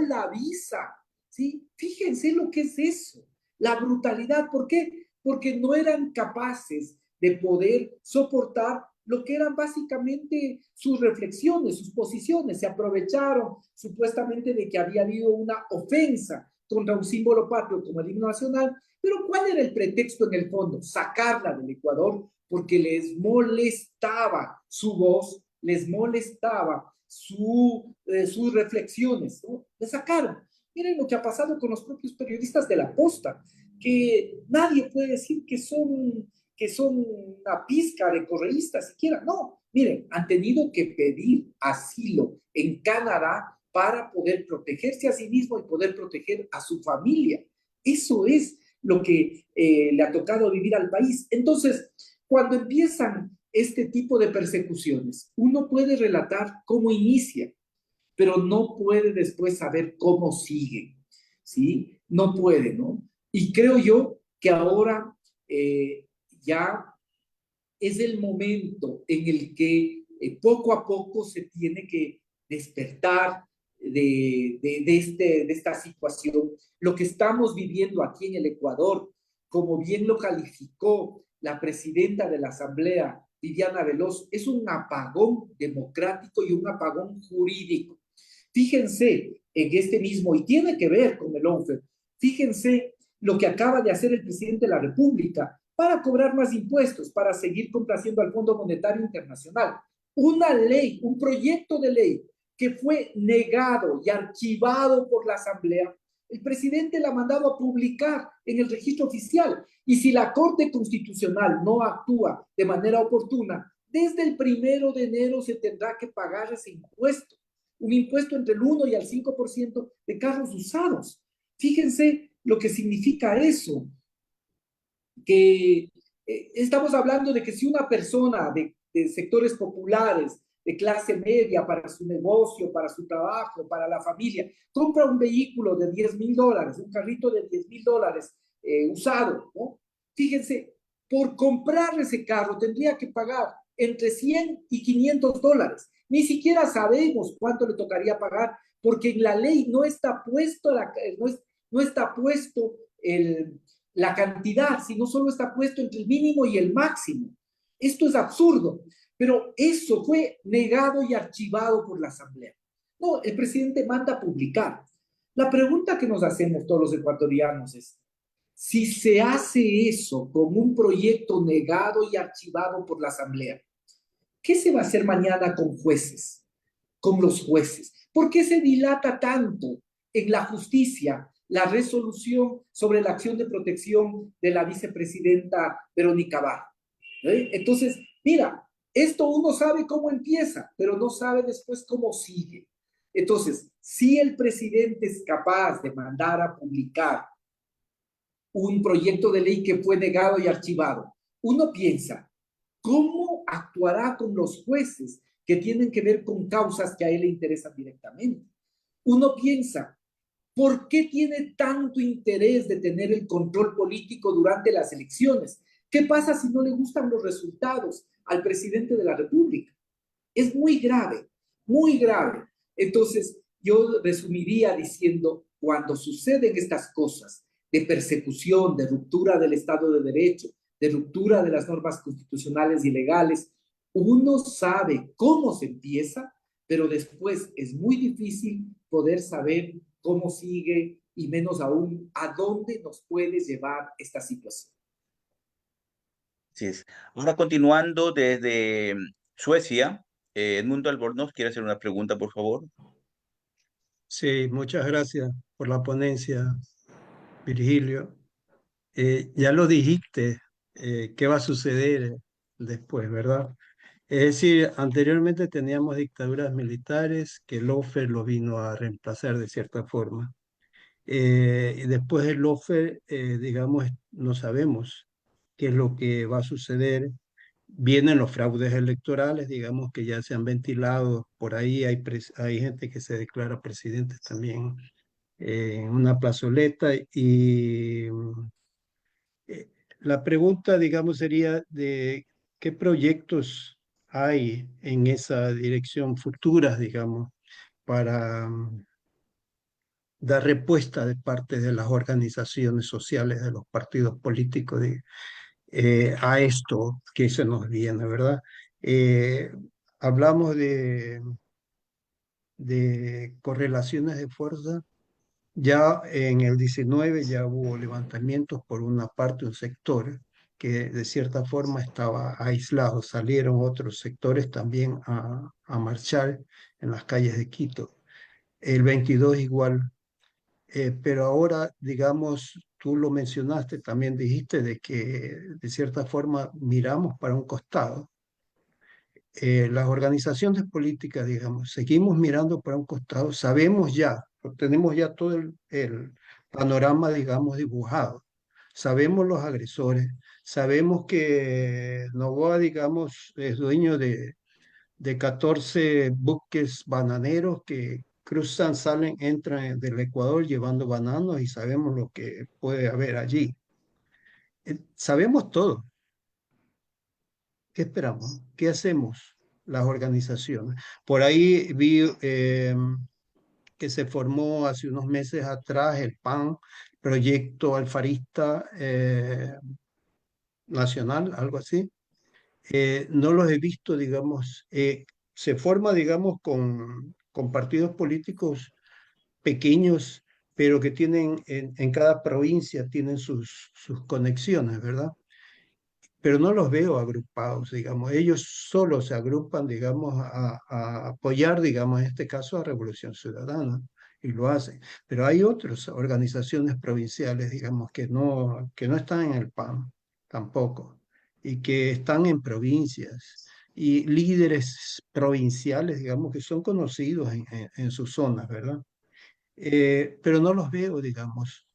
la visa, ¿sí? Fíjense lo que es eso, la brutalidad. ¿Por qué? Porque no eran capaces de poder soportar lo que eran básicamente sus reflexiones, sus posiciones. Se aprovecharon supuestamente de que había habido una ofensa contra un símbolo patrio como el himno nacional, pero ¿cuál era el pretexto en el fondo? Sacarla del Ecuador porque les molestaba su voz, les molestaba sus reflexiones, ¿no? Le sacaron. Miren lo que ha pasado con los propios periodistas de la Posta, que nadie puede decir que son una pizca de correístas siquiera. No, miren, han tenido que pedir asilo en Canadá para poder protegerse a sí mismo y poder proteger a su familia. Eso es lo que le ha tocado vivir al país. Entonces, cuando empiezan este tipo de persecuciones, uno puede relatar cómo inicia, pero no puede después saber cómo sigue, ¿sí? No puede, ¿no? Y creo yo que ahora ya es el momento en el que poco a poco se tiene que despertar de esta situación. Lo que estamos viviendo aquí en el Ecuador, como bien lo calificó la presidenta de la Asamblea, Viviana Veloz, es un apagón democrático y un apagón jurídico. Fíjense en este mismo, y tiene que ver con el ONFE, fíjense lo que acaba de hacer el presidente de la República para cobrar más impuestos, para seguir complaciendo al Fondo Monetario Internacional. Una ley, un proyecto de ley que fue negado y archivado por la Asamblea, el presidente la ha mandado a publicar en el registro oficial. Y si la Corte Constitucional no actúa de manera oportuna, desde el 1 de enero se tendrá que pagar ese impuesto, un impuesto entre el 1 y el 5% de carros usados. Fíjense lo que significa eso, que estamos hablando de que si una persona de sectores populares, de clase media, para su negocio, para su trabajo, para la familia, compra un vehículo de $10,000, un carrito de $10,000 usado, ¿no? Fíjense, por comprar ese carro tendría que pagar entre $100 y $500. Ni siquiera sabemos cuánto le tocaría pagar, porque en la ley no está puesto, no está puesto la cantidad, sino solo está puesto entre el mínimo y el máximo. Esto es absurdo, pero eso fue negado y archivado por la Asamblea. No, el presidente manda a publicar. La pregunta que nos hacemos todos los ecuatorianos es, si se hace eso con un proyecto negado y archivado por la Asamblea, ¿qué se va a hacer mañana con jueces, con los jueces? ¿Por qué se dilata tanto en la justicia la resolución sobre la acción de protección de la vicepresidenta Verónica Barr? Entonces, mira, esto uno sabe cómo empieza, pero no sabe después cómo sigue. Entonces, si el presidente es capaz de mandar a publicar un proyecto de ley que fue negado y archivado, uno piensa, ¿cómo actuará con los jueces que tienen que ver con causas que a él le interesan directamente? Uno piensa, ¿por qué tiene tanto interés de tener el control político durante las elecciones? ¿Qué pasa si no le gustan los resultados al presidente de la República? Es muy grave, muy grave. Entonces, yo resumiría diciendo, cuando suceden estas cosas de persecución, de ruptura del Estado de Derecho, de ruptura de las normas constitucionales y legales, uno sabe cómo se empieza, pero después es muy difícil poder saber cómo sigue y menos aún a dónde nos puede llevar esta situación. Así es. Ahora continuando desde Suecia, Edmundo Albornoz quiere hacer una pregunta, por favor. Sí, muchas gracias por la ponencia, Virgilio. Ya lo dijiste, qué va a suceder después, ¿verdad? Es decir, anteriormente teníamos dictaduras militares que el lawfare lo vino a reemplazar de cierta forma. Y después del lawfare, digamos, no sabemos qué es lo que va a suceder. vienen los fraudes electorales, digamos que ya se han ventilado, por ahí hay gente que se declara presidente también en una plazoleta y eh, la pregunta, digamos, sería de qué proyectos hay en esa dirección futuras, digamos, para dar respuesta de parte de las organizaciones sociales, de los partidos políticos, a esto que se nos viene, ¿verdad? Eh, hablamos de correlaciones de fuerza. Ya en el 19 ya hubo levantamientos por una parte, un sector que de cierta forma estaba aislado. Salieron otros sectores también a marchar en las calles de Quito. El 22 igual. Pero ahora, digamos, tú lo mencionaste, también dijiste de que de cierta forma miramos para un costado. Las organizaciones políticas, digamos, seguimos mirando para un costado, sabemos ya, tenemos ya todo el panorama, digamos, dibujado. Sabemos los agresores, sabemos que Noboa, digamos, es dueño de 14 buques bananeros que cruzan, salen, entran del Ecuador llevando bananos y sabemos lo que puede haber allí. Sabemos todo. ¿Qué esperamos? ¿Qué hacemos las organizaciones? Por ahí vi que se formó hace unos meses atrás el PAN, Proyecto Alfarista Nacional, algo así. No los he visto, digamos, se forma, digamos, con partidos políticos pequeños, pero que tienen en cada provincia tienen sus conexiones, ¿verdad? Pero no los veo agrupados, digamos. Ellos solo se agrupan, digamos, a apoyar, digamos, en este caso a Revolución Ciudadana, y lo hacen. Pero hay otras organizaciones provinciales, digamos, que no están en el PAN tampoco, y que están en provincias, y líderes provinciales, digamos, que son conocidos en sus zonas, ¿verdad? Pero no los veo, digamos,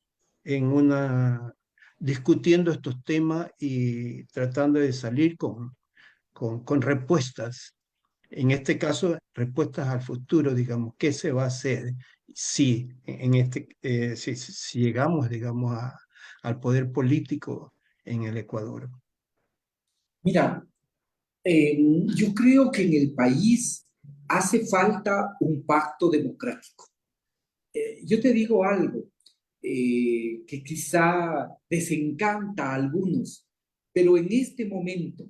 en una discutiendo estos temas y tratando de salir con respuestas. En este caso, respuestas al futuro, digamos, ¿qué se va a hacer si, si llegamos, digamos, al poder político en el Ecuador? Mira, yo creo que en el país hace falta un pacto democrático. Yo te digo algo que quizá desencanta a algunos, pero en este momento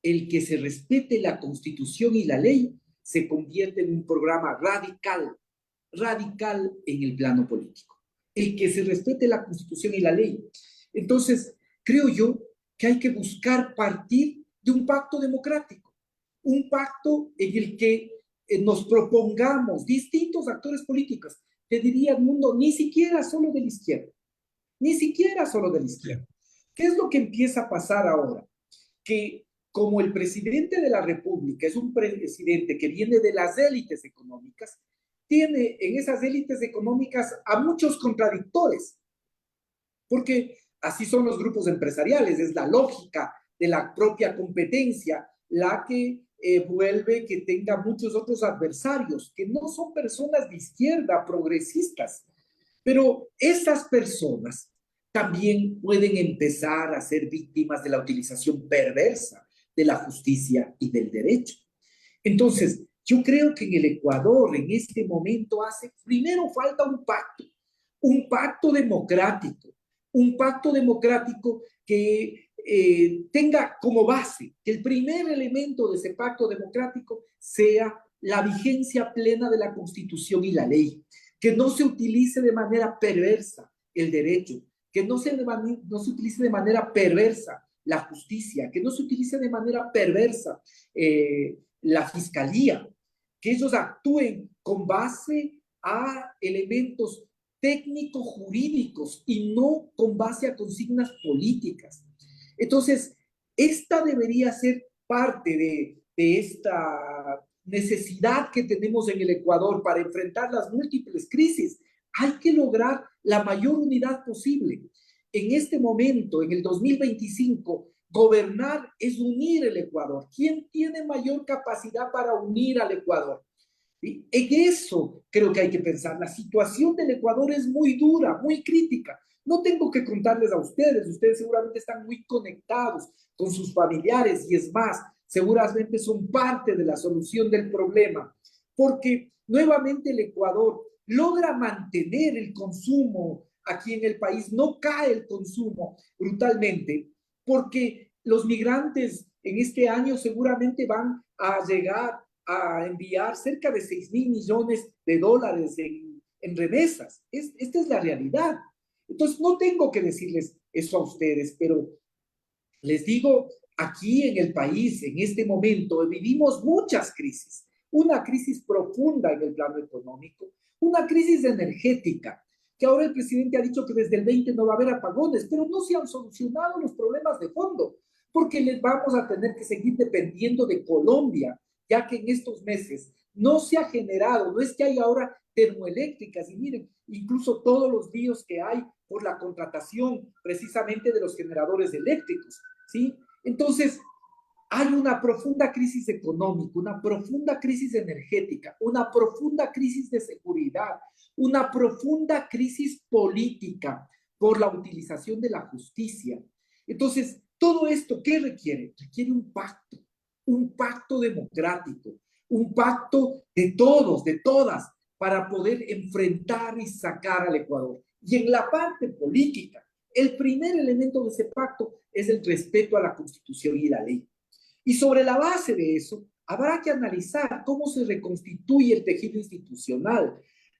el que se respete la Constitución y la ley se convierte en un programa radical, radical en el plano político. El que se respete la Constitución y la ley. Entonces, creo yo que hay que buscar partir de un pacto democrático, un pacto en el que nos propongamos distintos actores políticos. Te diría, Edmundo, ni siquiera solo de la izquierda, ni siquiera solo de la izquierda. ¿Qué es lo que empieza a pasar ahora? Que como el presidente de la República es un presidente que viene de las élites económicas, tiene en esas élites económicas a muchos contradictores, porque así son los grupos empresariales, es la lógica de la propia competencia la que vuelve que tenga muchos otros adversarios, que no son personas de izquierda, progresistas, pero esas personas también pueden empezar a ser víctimas de la utilización perversa de la justicia y del derecho. Entonces, yo creo que en el Ecuador en este momento hace primero falta un pacto democrático que tenga como base que el primer elemento de ese pacto democrático sea la vigencia plena de la Constitución y la ley, que no se utilice de manera perversa el derecho, que no se utilice de manera perversa la justicia, que no se utilice de manera perversa la fiscalía, que ellos actúen con base a elementos técnicos jurídicos y no con base a consignas políticas. Entonces, esta debería ser parte de esta necesidad que tenemos en el Ecuador para enfrentar las múltiples crisis. Hay que lograr la mayor unidad posible. En este momento, en el 2025, Gobernar es unir el Ecuador. ¿Quién tiene mayor capacidad para unir al Ecuador? ¿Sí? En eso creo que hay que pensar. La situación del Ecuador es muy dura, muy crítica. No tengo que contarles a ustedes seguramente están muy conectados con sus familiares y es más, seguramente son parte de la solución del problema, porque nuevamente el Ecuador logra mantener el consumo aquí en el país, no cae el consumo brutalmente, porque los migrantes en este año seguramente van a llegar a enviar cerca de 6.000 millones de dólares en remesas. Esta es la realidad. Entonces, no tengo que decirles eso a ustedes, pero les digo, aquí en el país, en este momento, vivimos muchas crisis. Una crisis profunda en el plano económico, una crisis energética, que ahora el presidente ha dicho que desde el 20 no va a haber apagones, pero no se han solucionado los problemas de fondo, porque les vamos a tener que seguir dependiendo de Colombia, ya que en estos meses no se ha generado, no es que hay ahora termoeléctricas, y miren, incluso todos los líos que hay por la contratación precisamente de los generadores eléctricos, ¿sí? Entonces, hay una profunda crisis económica, una profunda crisis energética, una profunda crisis de seguridad, una profunda crisis política por la utilización de la justicia. Entonces, todo esto, ¿qué requiere? Requiere un pacto democrático, un pacto de todos, de todas, para poder enfrentar y sacar al Ecuador. Y en la parte política, el primer elemento de ese pacto es el respeto a la Constitución y la ley. Y sobre la base de eso, habrá que analizar cómo se reconstituye el tejido institucional.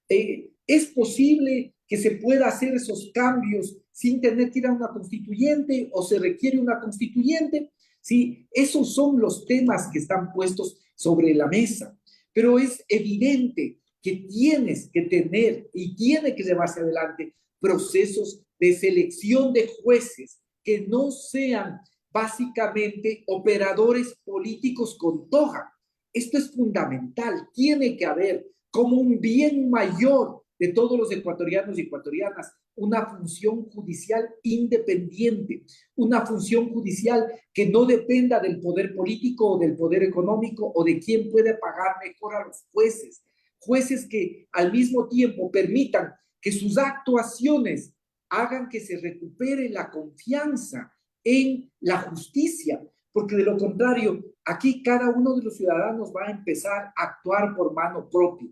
¿Es posible que se pueda hacer esos cambios sin tener que ir a una constituyente o se requiere una constituyente? Sí, esos son los temas que están puestos sobre la mesa. Pero es evidente que tienes que tener y tiene que llevarse adelante procesos de selección de jueces que no sean básicamente operadores políticos con toga. Esto es fundamental, tiene que haber como un bien mayor de todos los ecuatorianos y ecuatorianas una función judicial independiente, una función judicial que no dependa del poder político o del poder económico o de quién puede pagar mejor a los jueces. Jueces que al mismo tiempo permitan que sus actuaciones hagan que se recupere la confianza en la justicia, porque de lo contrario, aquí cada uno de los ciudadanos va a empezar a actuar por mano propia.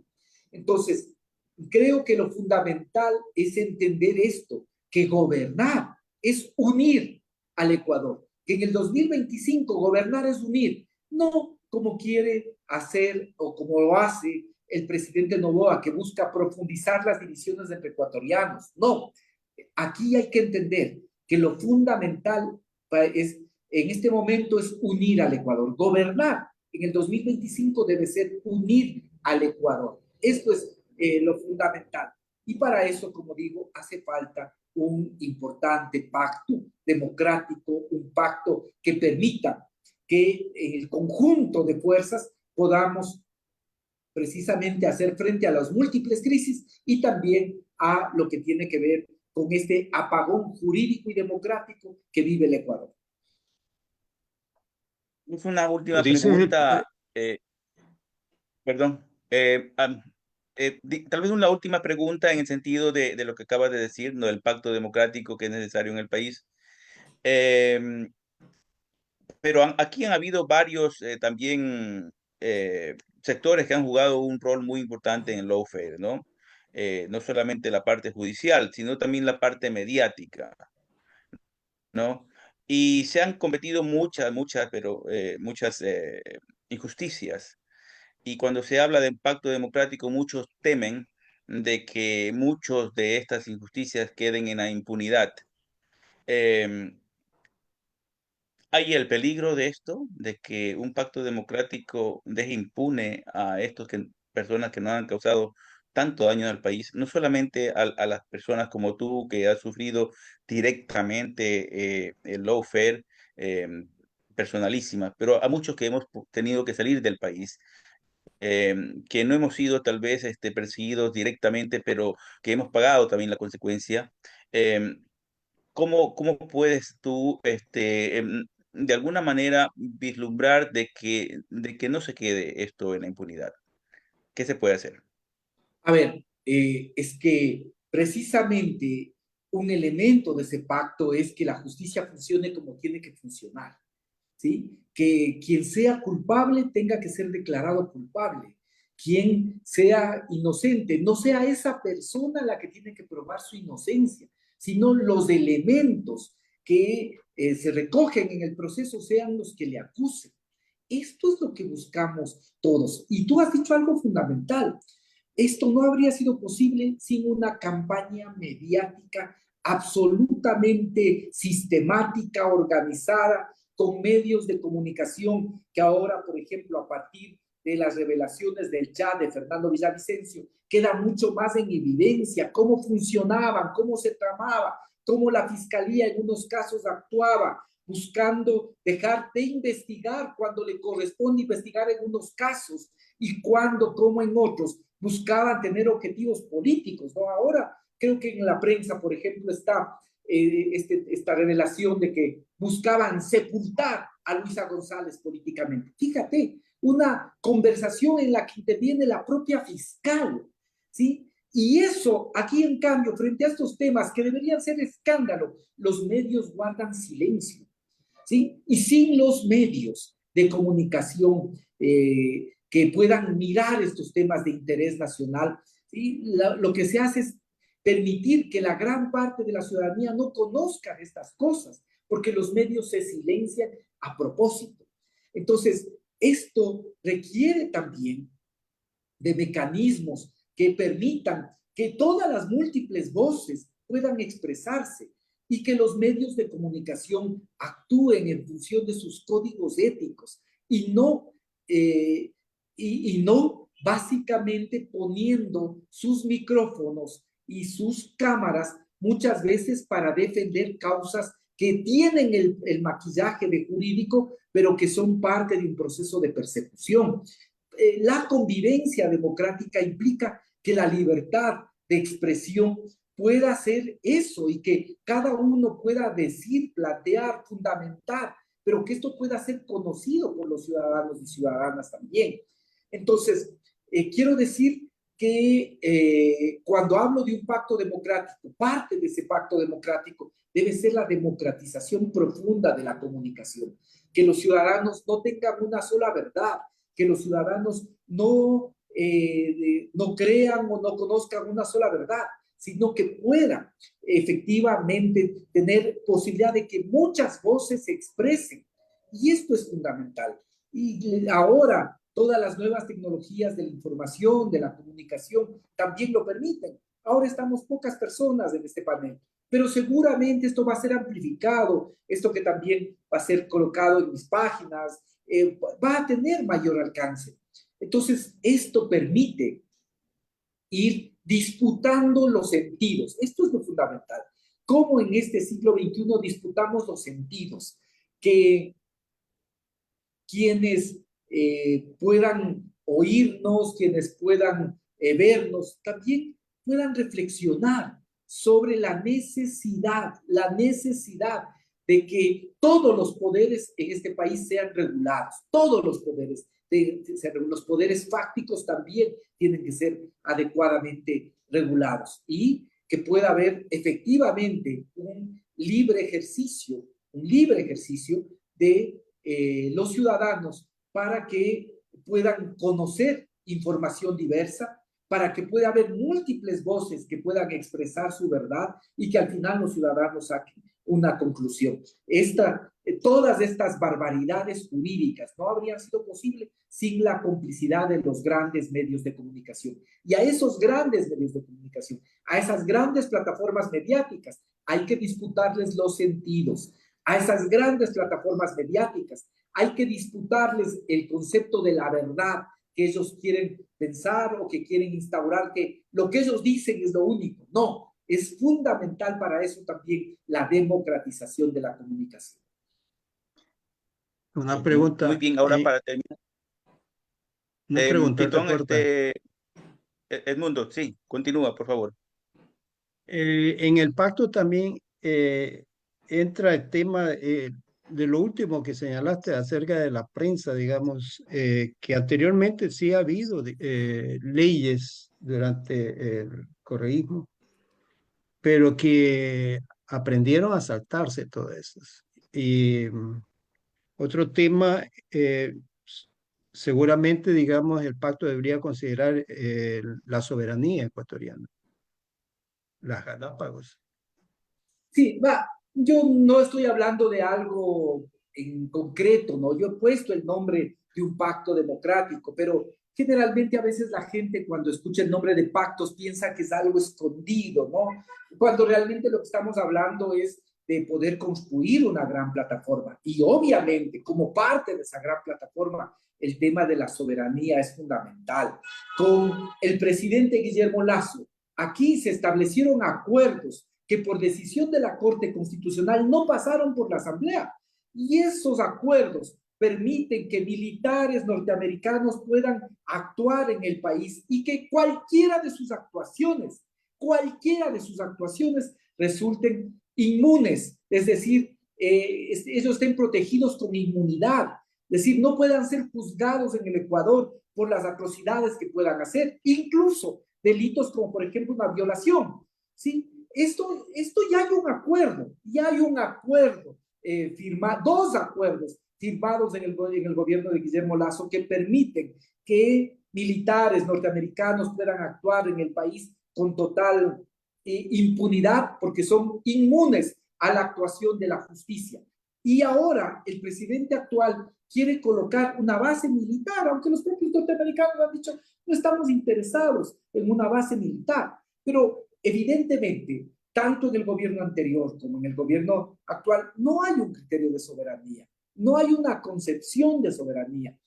Entonces, creo que lo fundamental es entender esto, que gobernar es unir al Ecuador, que en el 2025 gobernar es unir, no como quiere hacer o como lo hace el presidente Noboa, que busca profundizar las divisiones entre ecuatorianos. No, aquí hay que entender que lo fundamental es, en este momento es unir al Ecuador. Gobernar en el 2025 debe ser unir al Ecuador. Esto es lo fundamental. Y para eso, como digo, hace falta un importante pacto democrático, un pacto que permita que en el conjunto de fuerzas podamos precisamente hacer frente a las múltiples crisis y también a lo que tiene que ver con este apagón jurídico y democrático que vive el Ecuador. Es una última Dice, pregunta, perdón. Tal vez una última pregunta en el sentido de lo que acabas de decir, ¿no? Del pacto democrático que es necesario en el país. Em, pero aquí han habido varios también sectores que han jugado un rol muy importante en el lawfare, ¿no? No solamente la parte judicial, sino también la parte mediática, ¿no? Y se han cometido muchas injusticias. Y cuando se habla de impacto democrático, muchos temen de que muchos de estas injusticias queden en la impunidad. Em, ¿Hay el peligro de esto, de que un pacto democrático deje impune a personas que no han causado tanto daño al país? No solamente a las personas como tú que has sufrido directamente el lawfare personalísima, pero a muchos que hemos tenido que salir del país, que no hemos sido tal vez perseguidos directamente, pero que hemos pagado también la consecuencia. Em, ¿Cómo puedes tú de alguna manera vislumbrar de que no se quede esto en la impunidad? ¿Qué se puede hacer? A ver, es que precisamente un elemento de ese pacto es que la justicia funcione como tiene que funcionar, ¿sí? Que quien sea culpable tenga que ser declarado culpable. Quien sea inocente, no sea esa persona la que tiene que probar su inocencia, sino los elementos que se recogen en el proceso sean los que le acusen. Esto es lo que buscamos todos. Y tú has dicho algo fundamental. Esto no habría sido posible sin una campaña mediática absolutamente sistemática, organizada, con medios de comunicación que ahora, por ejemplo, a partir de las revelaciones del chat de Fernando Villavicencio, queda mucho más en evidencia cómo funcionaban, cómo se tramaba, cómo la fiscalía en unos casos actuaba, buscando dejar de investigar cuando le corresponde investigar en unos casos y cuando, como en otros, buscaban tener objetivos políticos, ¿no? Ahora creo que en la prensa, por ejemplo, está esta revelación de que buscaban sepultar a Luisa González políticamente. Fíjate, una conversación en la que interviene la propia fiscal, ¿sí? Y eso, aquí en cambio, frente a estos temas que deberían ser escándalo, los medios guardan silencio, ¿sí? Y sin los medios de comunicación que puedan mirar estos temas de interés nacional, ¿sí? Lo que se hace es permitir que la gran parte de la ciudadanía no conozca estas cosas, porque los medios se silencian a propósito. Entonces, esto requiere también de mecanismos que permitan que todas las múltiples voces puedan expresarse y que los medios de comunicación actúen en función de sus códigos éticos y no, no básicamente poniendo sus micrófonos y sus cámaras muchas veces para defender causas que tienen el maquillaje de jurídico, pero que son parte de un proceso de persecución. La convivencia democrática implica que la libertad de expresión pueda hacer eso y que cada uno pueda decir, plantear, fundamentar, pero que esto pueda ser conocido por los ciudadanos y ciudadanas también. Entonces, quiero decir que cuando hablo de un pacto democrático, parte de ese pacto democrático debe ser la democratización profunda de la comunicación, que los ciudadanos no tengan una sola verdad, que los ciudadanos no crean o no conozcan una sola verdad, sino que puedan efectivamente tener posibilidad de que muchas voces se expresen. Y esto es fundamental. Y ahora todas las nuevas tecnologías de la información, de la comunicación, también lo permiten. Ahora estamos pocas personas en este panel, pero seguramente esto va a ser amplificado, esto que también va a ser colocado en mis páginas, va a tener mayor alcance. Entonces, esto permite ir disputando los sentidos. Esto es lo fundamental. ¿Cómo en este siglo XXI disputamos los sentidos? Que quienes puedan oírnos, quienes puedan vernos, también puedan reflexionar sobre la necesidad de que todos los poderes en este país sean regulados, todos los poderes, los poderes fácticos también tienen que ser adecuadamente regulados y que pueda haber efectivamente un libre ejercicio de los ciudadanos para que puedan conocer información diversa, para que pueda haber múltiples voces que puedan expresar su verdad y que al final los ciudadanos saquen una conclusión. Todas estas barbaridades jurídicas no habrían sido posibles sin la complicidad de los grandes medios de comunicación. Y a esos grandes medios de comunicación, a esas grandes plataformas mediáticas, hay que disputarles los sentidos. A esas grandes plataformas mediáticas hay que disputarles el concepto de la verdad que ellos quieren pensar o que quieren instaurar, que lo que ellos dicen es lo único. No, es fundamental para eso también la democratización de la comunicación. Una Muy pregunta, bien, ahora para terminar. una pregunta Pitón, corta. Edmundo, sí, continúa, por favor. En el pacto también entra el tema de lo último que señalaste acerca de la prensa, digamos, que anteriormente sí ha habido leyes durante el correísmo, pero que aprendieron a saltarse todas esas. Y otro tema, seguramente, digamos, el pacto debería considerar la soberanía ecuatoriana, las Galápagos. Sí, va, yo no estoy hablando de algo en concreto, ¿no? Yo he puesto el nombre de un pacto democrático, pero generalmente a veces la gente cuando escucha el nombre de pactos piensa que es algo escondido, ¿no? Cuando realmente lo que estamos hablando es de poder construir una gran plataforma. Y obviamente, como parte de esa gran plataforma, el tema de la soberanía es fundamental. Con el presidente Guillermo Lasso, aquí se establecieron acuerdos que por decisión de la Corte Constitucional no pasaron por la Asamblea. Y esos acuerdos permiten que militares norteamericanos puedan actuar en el país y que cualquiera de sus actuaciones resulten inmunes, es decir, ellos estén protegidos con inmunidad, es decir, no puedan ser juzgados en el Ecuador por las atrocidades que puedan hacer, incluso delitos como por ejemplo una violación, ¿sí? Esto ya hay un acuerdo firmado, dos acuerdos firmados en el gobierno de Guillermo Lasso que permiten que militares norteamericanos puedan actuar en el país con total impunidad porque son inmunes a la actuación de la justicia. Y ahora el presidente actual quiere colocar una base militar, aunque los propios norteamericanos han dicho no estamos interesados en una base militar, pero evidentemente, tanto en el gobierno anterior como en el gobierno actual, no hay un criterio de soberanía, no hay una concepción de soberanía.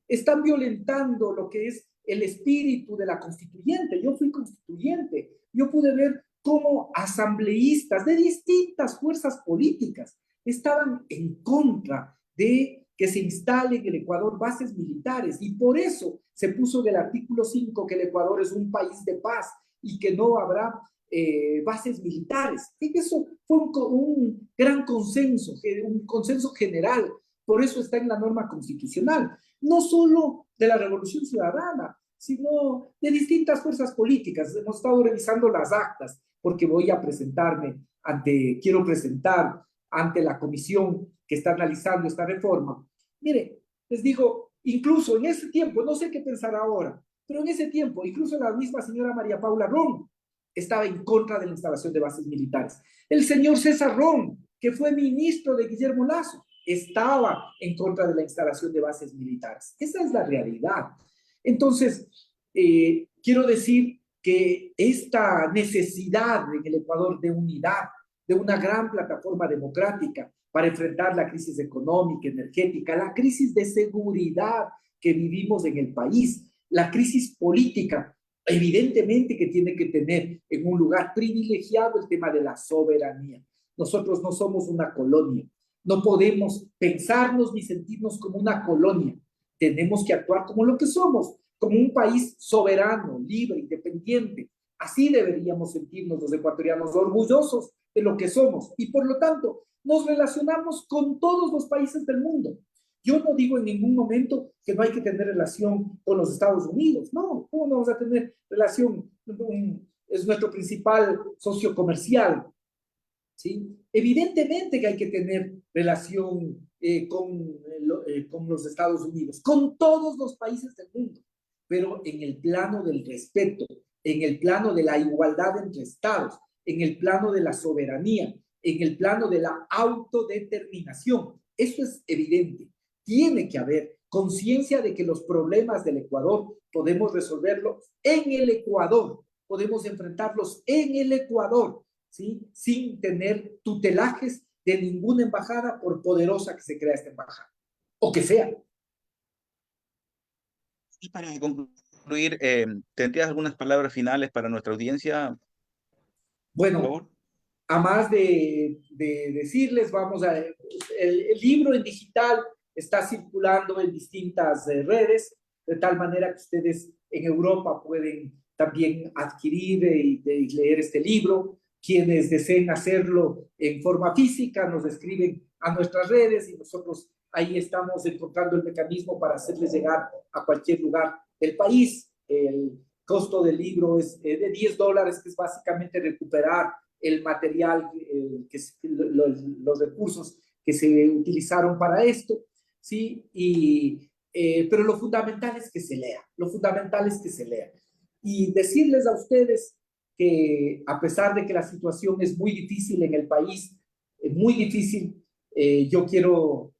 Están violentando lo que es el espíritu de la constituyente. Yo fui constituyente, yo pude ver cómo asambleístas de distintas fuerzas políticas estaban en contra de que se instalen en el Ecuador bases militares y por eso se puso en el artículo 5 que el Ecuador es un país de paz y que no habrá bases militares. Y eso fue un gran consenso, un consenso general. Por eso está en la norma constitucional, no solo de la Revolución Ciudadana, sino de distintas fuerzas políticas. Hemos estado revisando las actas porque quiero presentar ante la comisión que está analizando esta reforma. Mire, les digo, incluso en ese tiempo, no sé qué pensar ahora, pero en ese tiempo, incluso la misma señora María Paula Ron estaba en contra de la instalación de bases militares. El señor César Ron, que fue ministro de Guillermo Lasso, estaba en contra de la instalación de bases militares. Esa es la realidad. Entonces, quiero decir que esta necesidad en el Ecuador de unidad, de una gran plataforma democrática para enfrentar la crisis económica, energética, la crisis de seguridad que vivimos en el país, la crisis política, evidentemente que tiene que tener en un lugar privilegiado el tema de la soberanía. Nosotros no somos una colonia, no podemos pensarnos ni sentirnos como una colonia. Tenemos que actuar como lo que somos, como un país soberano, libre, independiente. Así deberíamos sentirnos los ecuatorianos, orgullosos de lo que somos. Y por lo tanto, nos relacionamos con todos los países del mundo. Yo no digo en ningún momento que no hay que tener relación con los Estados Unidos. No, ¿cómo no vamos a tener relación? Es nuestro principal socio comercial. ¿Sí? Evidentemente que hay que tener relación con los Estados Unidos, con todos los países del mundo, pero en el plano del respeto, en el plano de la igualdad entre estados, en el plano de la soberanía, en el plano de la autodeterminación. Eso es evidente. Tiene que haber conciencia de que los problemas del Ecuador podemos resolverlos en el Ecuador, podemos enfrentarlos en el Ecuador, ¿sí? Sin tener tutelajes de ninguna embajada, por poderosa que se crea esta embajada, o que sea. Y para concluir, ¿tendrías algunas palabras finales para nuestra audiencia? Bueno, a más de decirles, el libro en digital está circulando en distintas redes, de tal manera que ustedes en Europa pueden también adquirir y leer este libro. Quienes deseen hacerlo en forma física nos escriben a nuestras redes y nosotros ahí estamos encontrando el mecanismo para hacerles llegar a cualquier lugar del país. El costo del libro es de $10, que es básicamente recuperar el material, los recursos que se utilizaron para esto, ¿sí? Pero lo fundamental es que se lea, lo fundamental es que se lea. Y decirles a ustedes que a pesar de que la situación es muy difícil en el país, muy difícil, yo quiero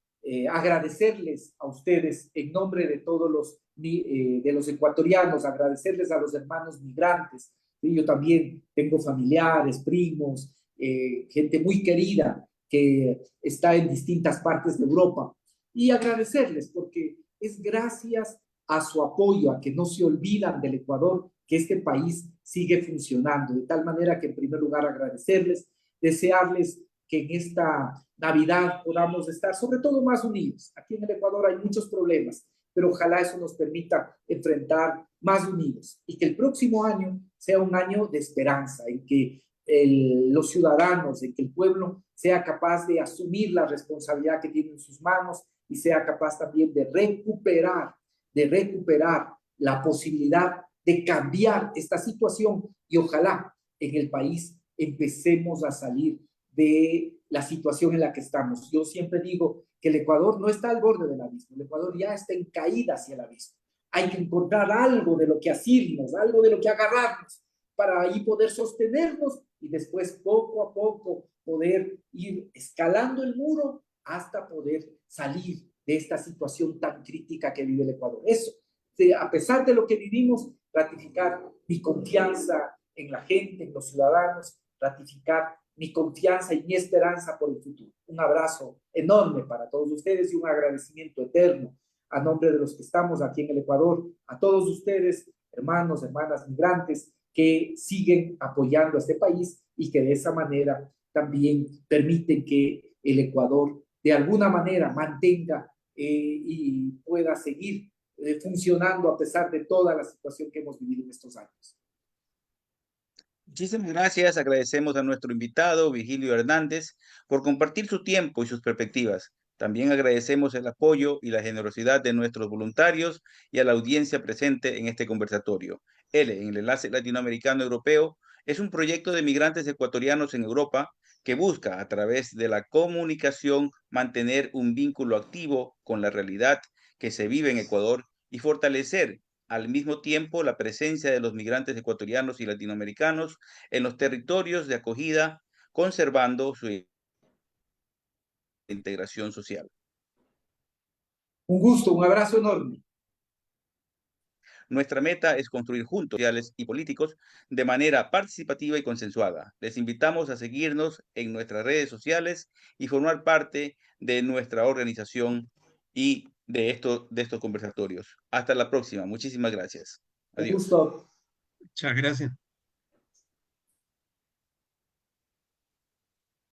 agradecerles a ustedes en nombre de todos de los ecuatorianos, agradecerles a los hermanos migrantes. ¿Sí? Yo también tengo familiares, primos, gente muy querida que está en distintas partes de Europa, y agradecerles porque es gracias a su apoyo, a que no se olvidan del Ecuador, que este país sigue funcionando. De tal manera que en primer lugar agradecerles, desearles que en esta Navidad podamos estar sobre todo más unidos. Aquí en el Ecuador hay muchos problemas, pero ojalá eso nos permita enfrentar más unidos y que el próximo año sea un año de esperanza, en que los ciudadanos, en que el pueblo sea capaz de asumir la responsabilidad que tiene en sus manos y sea capaz también de recuperar la posibilidad de cambiar esta situación y ojalá en el país empecemos a salir de la situación en la que estamos. Yo siempre digo que el Ecuador no está al borde del abismo, el Ecuador ya está en caída hacia el abismo. Hay que encontrar algo de lo que asirnos, algo de lo que agarrarnos para ahí poder sostenernos y después poco a poco poder ir escalando el muro hasta poder salir de esta situación tan crítica que vive el Ecuador. Eso, a pesar de lo que vivimos, ratificar mi confianza en la gente, en los ciudadanos, ratificar mi confianza y mi esperanza por el futuro. Un abrazo enorme para todos ustedes y un agradecimiento eterno a nombre de los que estamos aquí en el Ecuador, a todos ustedes, hermanos, hermanas migrantes, que siguen apoyando a este país y que de esa manera también permiten que el Ecuador de alguna manera mantenga y pueda seguir funcionando a pesar de toda la situación que hemos vivido en estos años. Muchísimas gracias. Agradecemos a nuestro invitado, Virgilio Hernández, por compartir su tiempo y sus perspectivas. También agradecemos el apoyo y la generosidad de nuestros voluntarios y a la audiencia presente en este conversatorio. En el Enlace Latinoamericano Europeo, es un proyecto de migrantes ecuatorianos en Europa que busca, a través de la comunicación, mantener un vínculo activo con la realidad que se vive en Ecuador y fortalecer al mismo tiempo la presencia de los migrantes ecuatorianos y latinoamericanos en los territorios de acogida, conservando su integración social. Un gusto, un abrazo enorme. Nuestra meta es construir juntos sociales y políticos de manera participativa y consensuada. Les invitamos a seguirnos en nuestras redes sociales y formar parte de nuestra organización y de estos conversatorios. Hasta la próxima. Muchísimas gracias. Un Adiós. gusto. Muchas gracias.